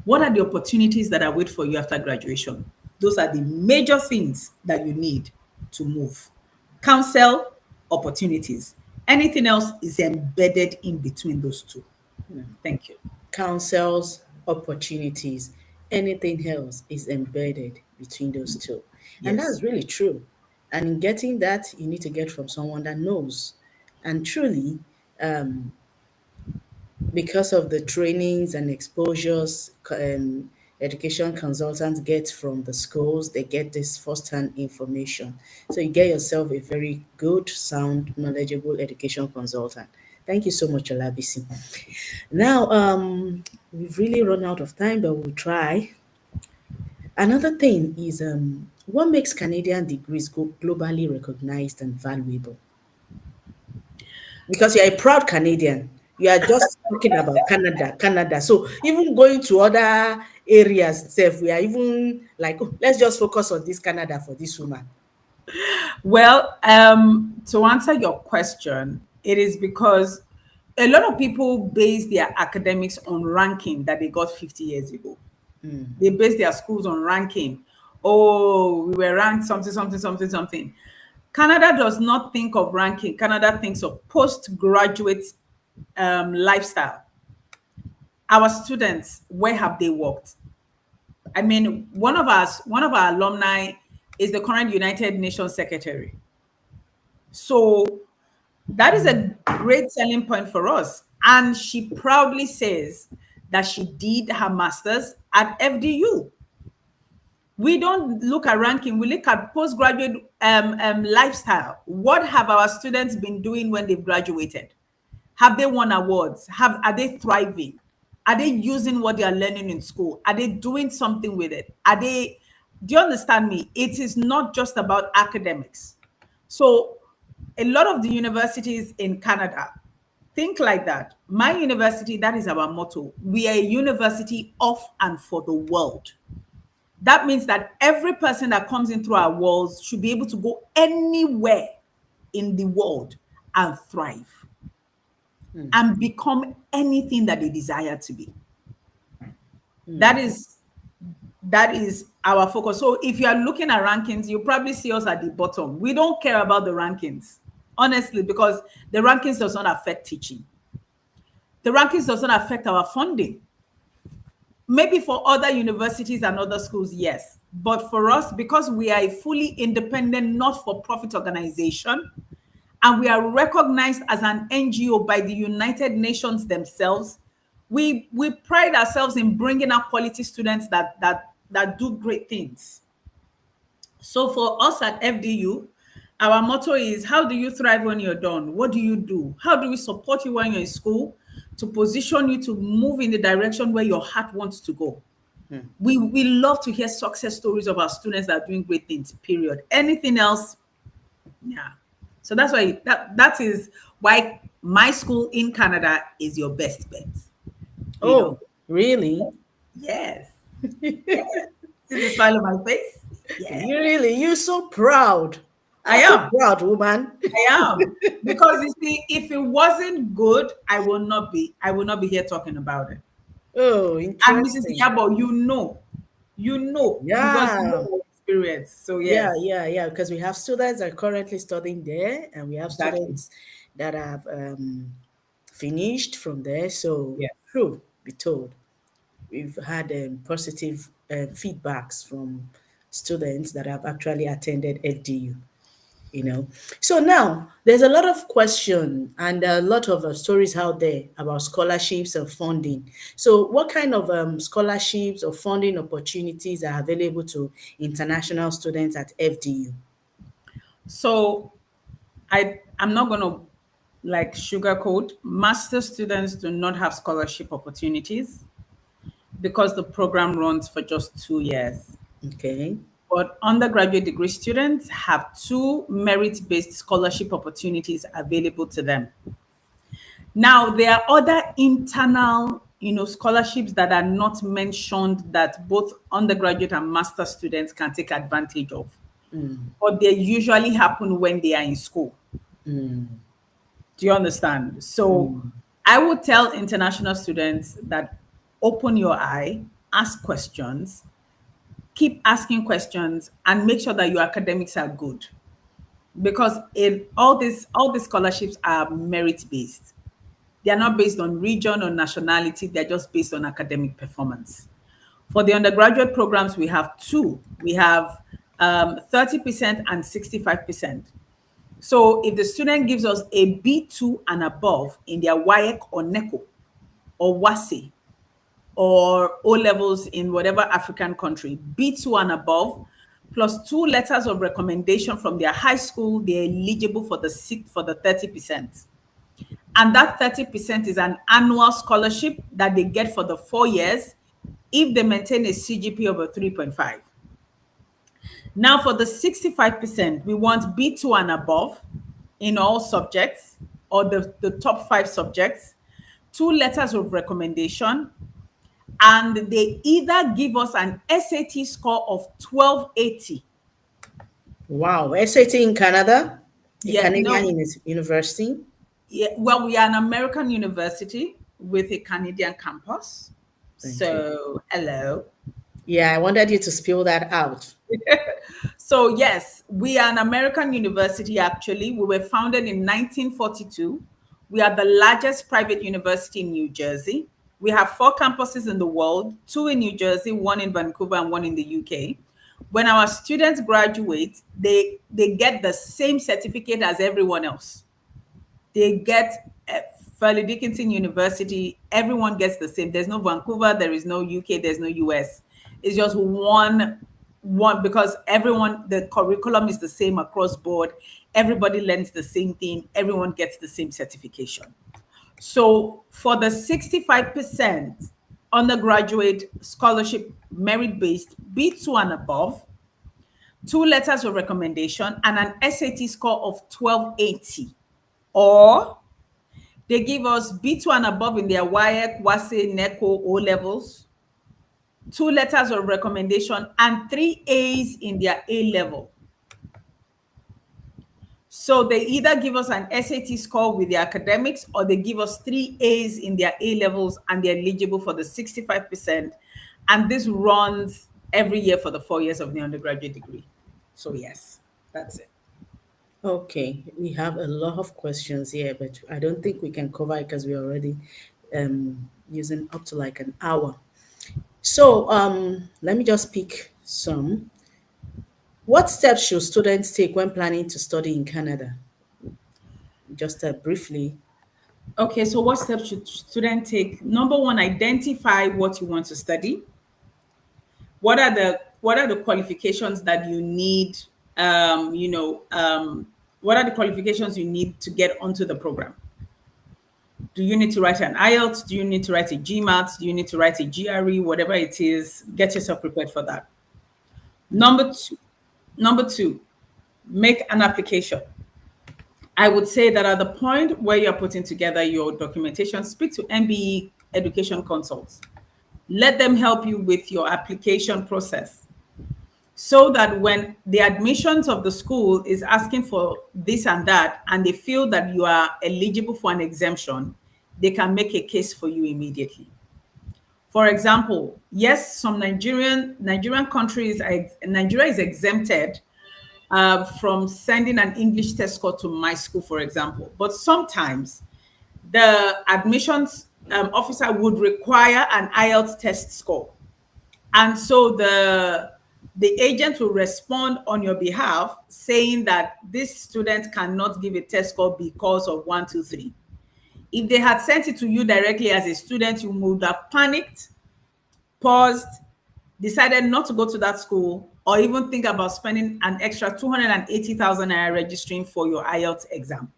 What are the opportunities that await for you after graduation? Those are the major things that you need to move. Counsel, opportunities. Anything else is embedded in between those two. Thank you. Counsels, opportunities, anything else is embedded between those two. And Yes. that's really true. And in getting that, you need to get from someone that knows. And truly, um, because of the trainings and exposures education consultants get from the schools, they get this first-hand information. So you get yourself a very good, sound, knowledgeable education consultant. Thank you so much, Olabisi. Now, we've really run out of time, but we'll try. Another thing is what makes Canadian degrees globally recognized and valuable? Because you're a proud Canadian. You are just talking about Canada, Canada. So even going to other areas itself, we are even like, oh, let's just focus on this Canada for this woman. Well, to answer your question, it is because a lot of people base their academics on ranking that they got 50 years ago. They base their schools on ranking. Oh, we were ranked something, something, something, something. Canada does not think of ranking. Canada thinks of postgraduate lifestyle. Our students, where have they worked? I mean, one of our alumni is the current United Nations secretary. So that is a great selling point for us. And she proudly says that she did her master's at FDU. We don't look at ranking, we look at postgraduate lifestyle. What have our students been doing when they've graduated? Have they won awards? Are they thriving? Are they using what they are learning in school? Are they doing something with it? Do you understand me? It is not just about academics. So a lot of the universities in Canada think like that. My university, that is our motto. We are a university of and for the world. That means that every person that comes in through our walls should be able to go anywhere in the world and thrive and become anything that they desire to be. That is our focus. So if you are looking at rankings, you probably see us at the bottom. We don't care about the rankings, honestly, because the rankings does not affect teaching. The rankings does not affect our funding. Maybe for other universities and other schools, yes. But for us, because we are a fully independent, not-for-profit organization, and we are recognized as an NGO by the United Nations themselves, we pride ourselves in bringing out quality students that do great things. So for us at FDU, our motto is, how do you thrive when you're done? What do you do? How do we support you when you're in school to position you to move in the direction where your heart wants to go? We love to hear success stories of our students that are doing great things, period. Anything else, yeah. So that's why that is why my school in Canada is your best bet. Oh, really? Yes. Yes. See the smile on my face? Yeah. You're so proud. I So am. proud, woman. I am. Because you see, if it wasn't good, I will not be here talking about it. Oh, And Mrs. interesting. Yabo, because you know Yeah. my experience. So Yeah, yes, yeah, yeah. Because we have students that are currently studying there, and we have exactly. students that have finished from there. So, Yes. true, be told, we've had positive feedbacks from students that have actually attended FDU. So now there's a lot of question and a lot of stories out there about scholarships and funding. So what kind of scholarships or funding opportunities are available to international students at FDU? So I'm not gonna like sugarcoat. Master students do not have scholarship opportunities because the program runs for just 2 years. Okay. But undergraduate degree students have two merit-based scholarship opportunities available to them. Now, there are other internal, scholarships that are not mentioned that both undergraduate and master students can take advantage of. But they usually happen when they are in school. Mm, Do you understand? So mm, I would tell international students that open your eye, ask questions, keep asking questions, and make sure that your academics are good. Because all these scholarships are merit based. They are not based on region or nationality, they're just based on academic performance. For the undergraduate programs, we have two. We have 30% and 65%. So if the student gives us a B2 and above in their WAEC or NECO or WASE or O levels in whatever African country, B2 and above, plus two letters of recommendation from their high school, they're eligible for the 30%. And that 30% is an annual scholarship that they get for the 4 years if they maintain a CGP over 3.5. Now, for the 65%, we want B2 and above in all subjects or the top 5 subjects, two letters of recommendation, and they either give us an SAT score of 1280. wow. SAT in Canada, a Yeah, Canadian no, university. yeah, well, we are an American university with a Canadian campus. Thank you. So, hello. Yeah, I wanted you to spill that out. So yes, we are an American university actually. We were founded in 1942. We are the largest private university in New Jersey. We have four campuses in the world, two in New Jersey, one in Vancouver, and one in the UK. When our students graduate, they get the same certificate as everyone else. They get Fairleigh Dickinson University, everyone gets the same. There's no Vancouver, there is no UK, there's no US. It's just one because everyone, the curriculum is the same across board. Everybody learns the same thing, everyone gets the same certification. So for the 65% undergraduate scholarship merit based B2 and above, two letters of recommendation and an SAT score of 1280, or they give us B2 and above in their WAEC, WASE, NECO, O levels, two letters of recommendation, and three A's in their A level. So they either give us an SAT score with their academics, or they give us three A's in their A levels, and they're eligible for the 65%. And this runs every year for the 4 years of the undergraduate degree. So yes, that's it. Okay, we have a lot of questions here, but I don't think we can cover it because we're already using up to like an hour. So let me just pick some. What steps should students take when planning to study in Canada? Just briefly. Okay, so what steps should students take? Number one, identify what you want to study. What are the qualifications that you need? What are the qualifications you need to get onto the program? Do you need to write an IELTS? Do you need to write a GMAT? Do you need to write a GRE? Whatever it is, get yourself prepared for that. Number two, make an application. I would say that at the point where you're putting together your documentation, speak to MBE Education Consults. Let them help you with your application process, so that when the admissions of the school is asking for this and that, and they feel that you are eligible for an exemption, they can make a case for you immediately. For example, yes, some Nigerian countries, Nigeria is exempted from sending an English test score to my school, for example. But sometimes the admissions officer would require an IELTS test score. And so the agent will respond on your behalf saying that this student cannot give a test score because of one, two, three. If they had sent it to you directly as a student, you would have panicked, paused, decided not to go to that school, or even think about spending an extra 280,000 naira registering for your IELTS exam.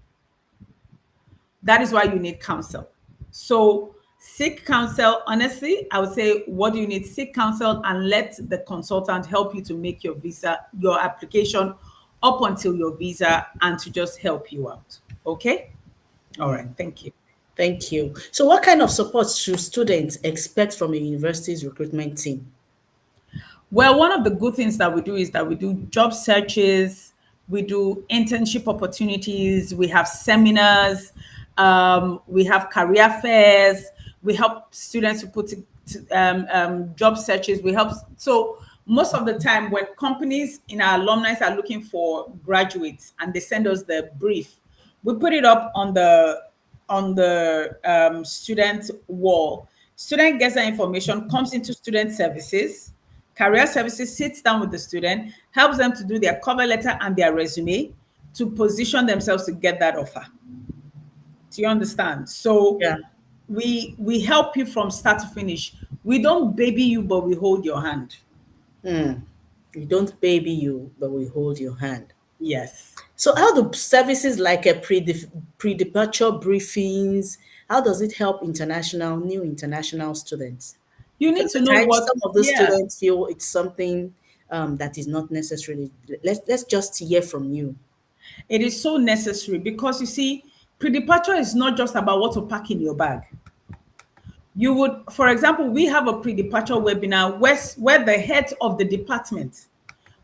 That is why you need counsel. So seek counsel. Honestly, I would say, what do you need? Seek counsel and let the consultant help you to make your application up until your visa, and to just help you out. Okay? All right. Thank you. Thank you. So what kind of support should students expect from a university's recruitment team? Well, one of the good things that we do is that we do job searches, we do internship opportunities, we have seminars, we have career fairs, we help students to job searches. We help. So most of the time, when companies in our alumni are looking for graduates and they send us the brief, we put it up on the student wall. Student gets that information, comes into student services. Career services sits down with the student, helps them to do their cover letter and their resume to position themselves to get that offer. Do you understand? So Yeah. we help you from start to finish. We don't baby you, but we hold your hand. We don't baby you, but we hold your hand. Yes. So how do services like a pre-departure briefings, how does it help new international students? You need Because to at know times what, some of the yeah, students feel it's something that is not necessarily. Let's just hear from you. it is so necessary, because you see, pre-departure is not just about what to pack in your bag. You would, for example, we have a pre-departure webinar where the heads of the department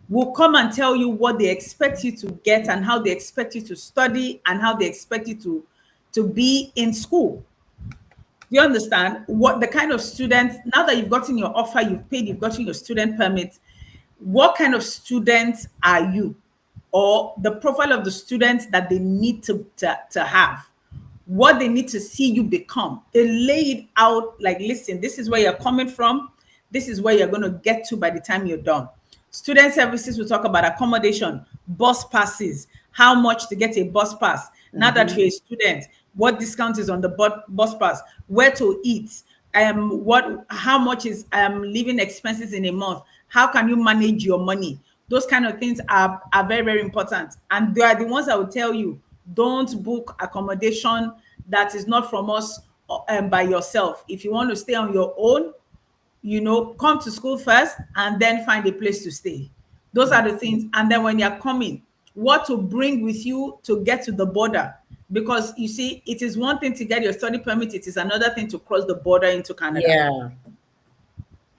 will come and tell you what they expect you to get, and how they expect you to study, and how they expect you to be in school. Do you understand what the kind of student? Now that you've gotten your offer, you've paid, you've gotten your student permit, What kind of students are you, or the profile of the students that they need to have, what they need to see you become. They lay it out like, listen, this is where you're coming from, this is where you're going to get to by the time you're done. Student services will talk about accommodation, bus passes, how much to get a bus pass. Now that Mm-hmm. you're a student, what discount is on the bus pass, where to eat, how much is living expenses in a month, how can you manage your money. Those kind of things are very, very important, and they are the ones that will tell you, don't book accommodation that is not from us, by yourself. If you want to stay on your own, come to school first and then find a place to stay. Those are the things. And then when you're coming, what to bring with you to get to the border. Because you see, it is one thing to get your study permit, it is another thing to cross the border into Canada. Yeah.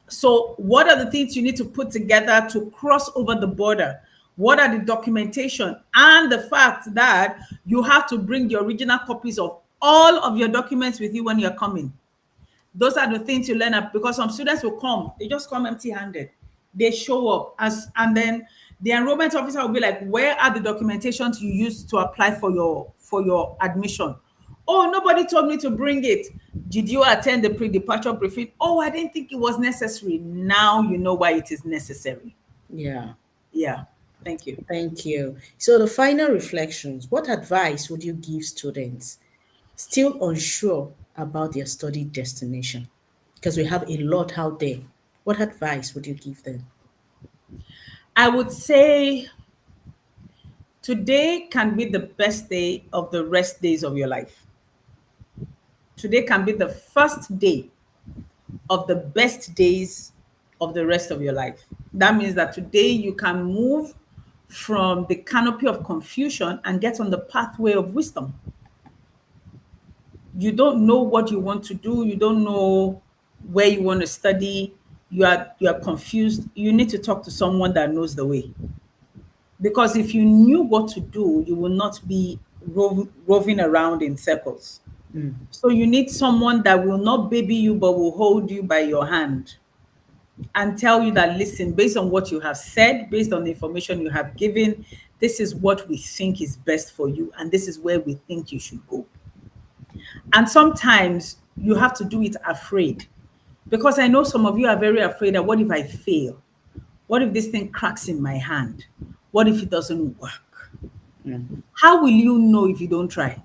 So, what are the things you need to put together to cross over the border? What are the documentation? And the fact that you have to bring the original copies of all of your documents with you when you're coming. Those are the things you learn up, because some students will come, they just come empty-handed. They show up and then the enrollment officer will be like, where are the documentations you used to apply for your admission? Oh, nobody told me to bring it. Did you attend the pre-departure briefing? Oh, I didn't think it was necessary. Now you know why it is necessary. Yeah. Yeah. Thank you. Thank you. So the final reflections, what advice would you give students still unsure about their study destination? Because we have a lot out there. What advice would you give them? I would say today can be the best day of the rest days of your life. Today can be the first day of the best days of the rest of your life. That means that today you can move from the canopy of confusion and get on the pathway of wisdom. You don't know what you want to do, you don't know where you want to study, you are confused. You need to talk to someone that knows the way. Because if you knew what to do, you will not be roving around in circles. Mm. So you need someone that will not baby you, but will hold you by your hand and tell you that, listen, based on what you have said, based on the information you have given, this is what we think is best for you, and this is where we think you should go. And sometimes you have to do it afraid, because I know some of you are very afraid that, what if I fail? What if this thing cracks in my hand? What if it doesn't work? Mm. How will you know if you don't try?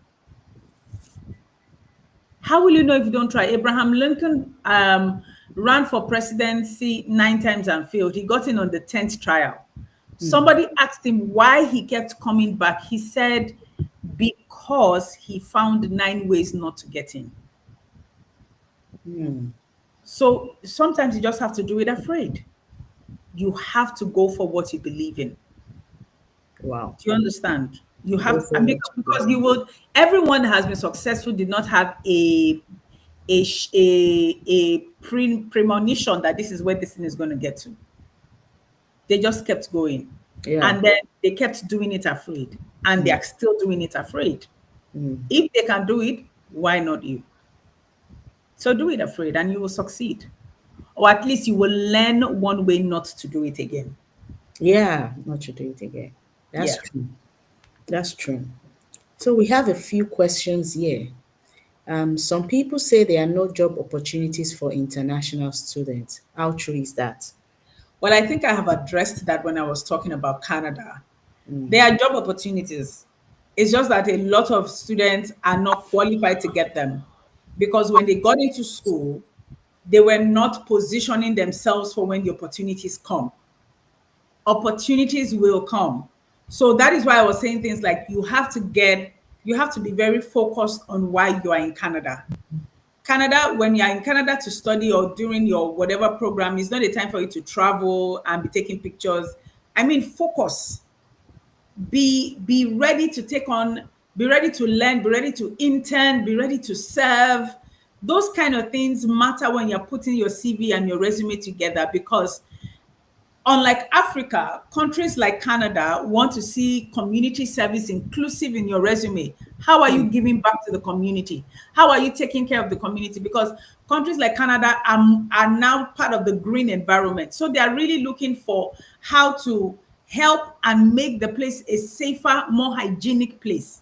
How will you know if you don't try? Abraham Lincoln ran for presidency 9 times and failed. He got in on the 10th trial. Mm. Somebody asked him why he kept coming back. He said, because he found 9 ways not to get in. Mm. So sometimes you just have to do it afraid. You have to go for what you believe in. Wow. Do you understand? You Go have to, and forward. because you will, everyone that has been successful did not have a premonition that this is where this thing is going to get to. They just kept going. Yeah. And then they kept doing it afraid. And they Mm. are still doing it afraid. Mm. If they can do it, why not you? So do it afraid and you will succeed. Or at least you will learn one way not to do it again. Yeah, not to do it again. That's Yeah. true. That's true. So we have a few questions here. Some people say there are no job opportunities for international students. How true is that? Well, I think I have addressed that when I was talking about Canada. Mm. There are job opportunities. It's just that a lot of students are not qualified to get them, because when they got into school, they were not positioning themselves for when the opportunities come. Opportunities will come. So that is why I was saying things like, you have to be very focused on why you are in Canada. Canada, when you're in Canada to study or during your whatever program, is not a time for you to travel and be taking pictures. I mean, focus. Be ready to take on, be ready to learn, be ready to intern, be ready to serve. Those kind of things matter when you're putting your CV and your resume together, because Unlike Africa, countries like Canada want to see community service inclusive in your resume. How are you Mm. giving back to the community? How are you taking care of the community? Because countries like Canada are now part of the green environment. So they are really looking for how to help and make the place a safer, more hygienic place.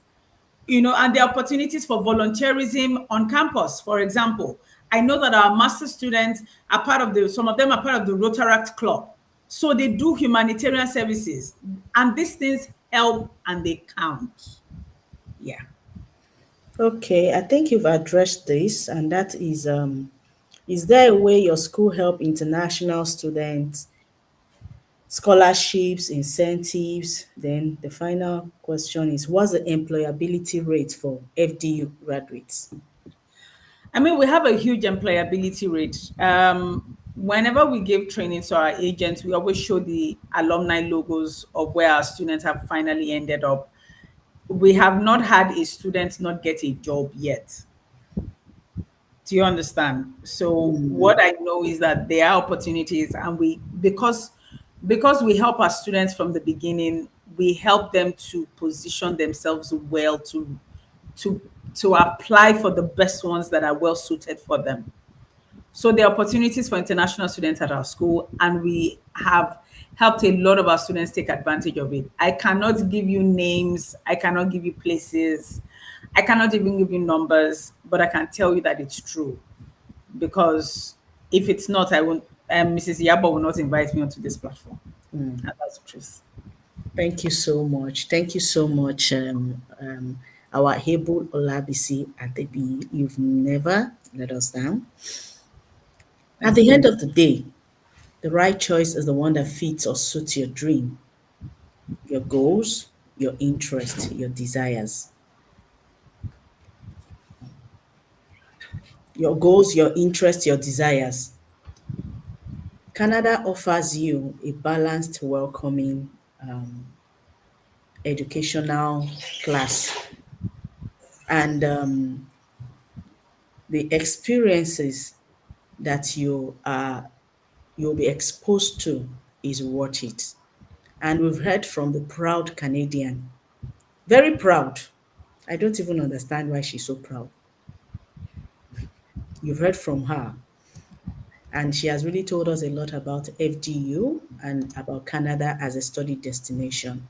And the opportunities for volunteerism on campus. For example, I know that our master students are part of some of them are part of the Rotaract Club. So they do humanitarian services, and these things help and they count. Yeah. Okay, I think you've addressed this, and that is there a way your school help international students, scholarships, incentives? Then the final question is, what's the employability rate for FDU graduates? I mean, we have a huge employability rate. Whenever we give training to our agents, we always show the alumni logos of where our students have finally ended up. We have not had a student not get a job yet. Do you understand? So Mm. what I know is that there are opportunities, and because we help our students from the beginning, we help them to position themselves well to to apply for the best ones that are well suited for them. So there are opportunities for international students at our school, and we have helped a lot of our students take advantage of it. I cannot give you names, I cannot give you places, I cannot even give you numbers, but I can tell you that it's true. Because if it's not, I won't. Mrs. Yabo will not invite me onto this platform, Mm. and that's the truth. Thank you so much. Thank you so much, our Hebul Olabisi Adebi. You've never let us down. At Thank the end you. of the day, the right choice is the one that fits or suits your dream, your goals, your interests, your desires. Your goals, your interests, your desires. Canada offers you a balanced, welcoming, educational class, and the experiences that you'll be exposed to is worth it. And we've heard from the proud Canadian, very proud. I don't even understand why she's so proud. You've heard from her, and she has really told us a lot about FDU and about Canada as a study destination.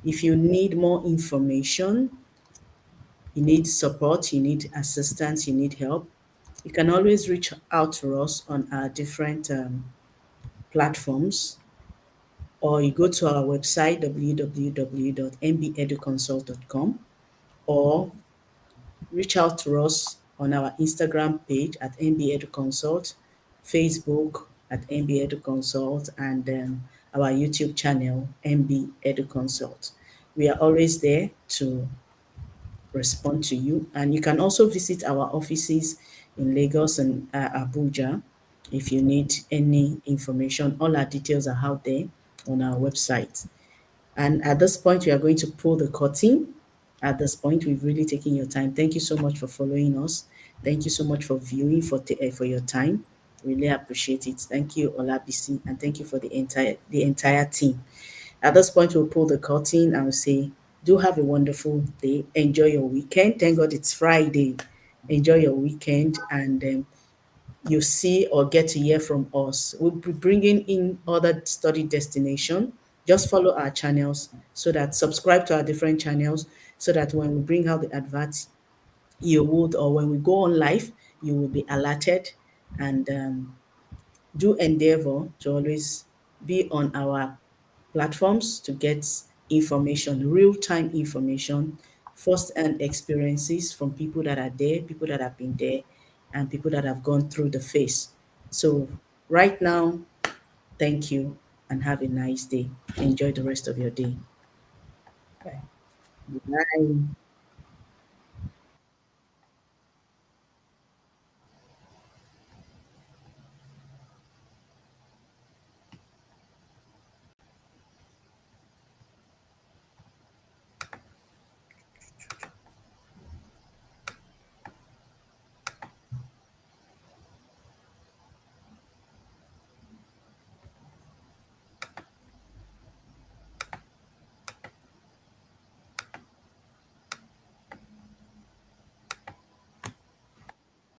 If you need more information, you need support, you need assistance, you need help, you can always reach out to us on our different platforms, or you go to our website www.mbeduconsult.com, or reach out to us on our Instagram page at MBEduConsult, Facebook at MBEduConsult, and our YouTube channel, MBEduConsult. We are always there to respond to you. And you can also visit our offices in Lagos and Abuja if you need any information. All our details are out there on our website. And at this point, we are going to pull the curtain. At this point, we've really taken your time. Thank you so much for following us. Thank you so much for viewing, for your time. Really appreciate it. Thank you, Olabisi, and thank you for the entire team. At this point, we'll pull the curtain and we'll say, do have a wonderful day. Enjoy your weekend. Thank God it's Friday. Enjoy your weekend, and you see or get to hear from us. We'll be bringing in other study destination. Just follow our channels, so that subscribe to our different channels, so that when we bring out the adverts, you would, or when we go on live, you will be alerted. And do endeavor to always be on our platforms to get information, real-time information, first-hand experiences from people that are there, people that have been there, and people that have gone through the phase. So right now, thank you and have a nice day. Enjoy the rest of your day. Okay. Bye.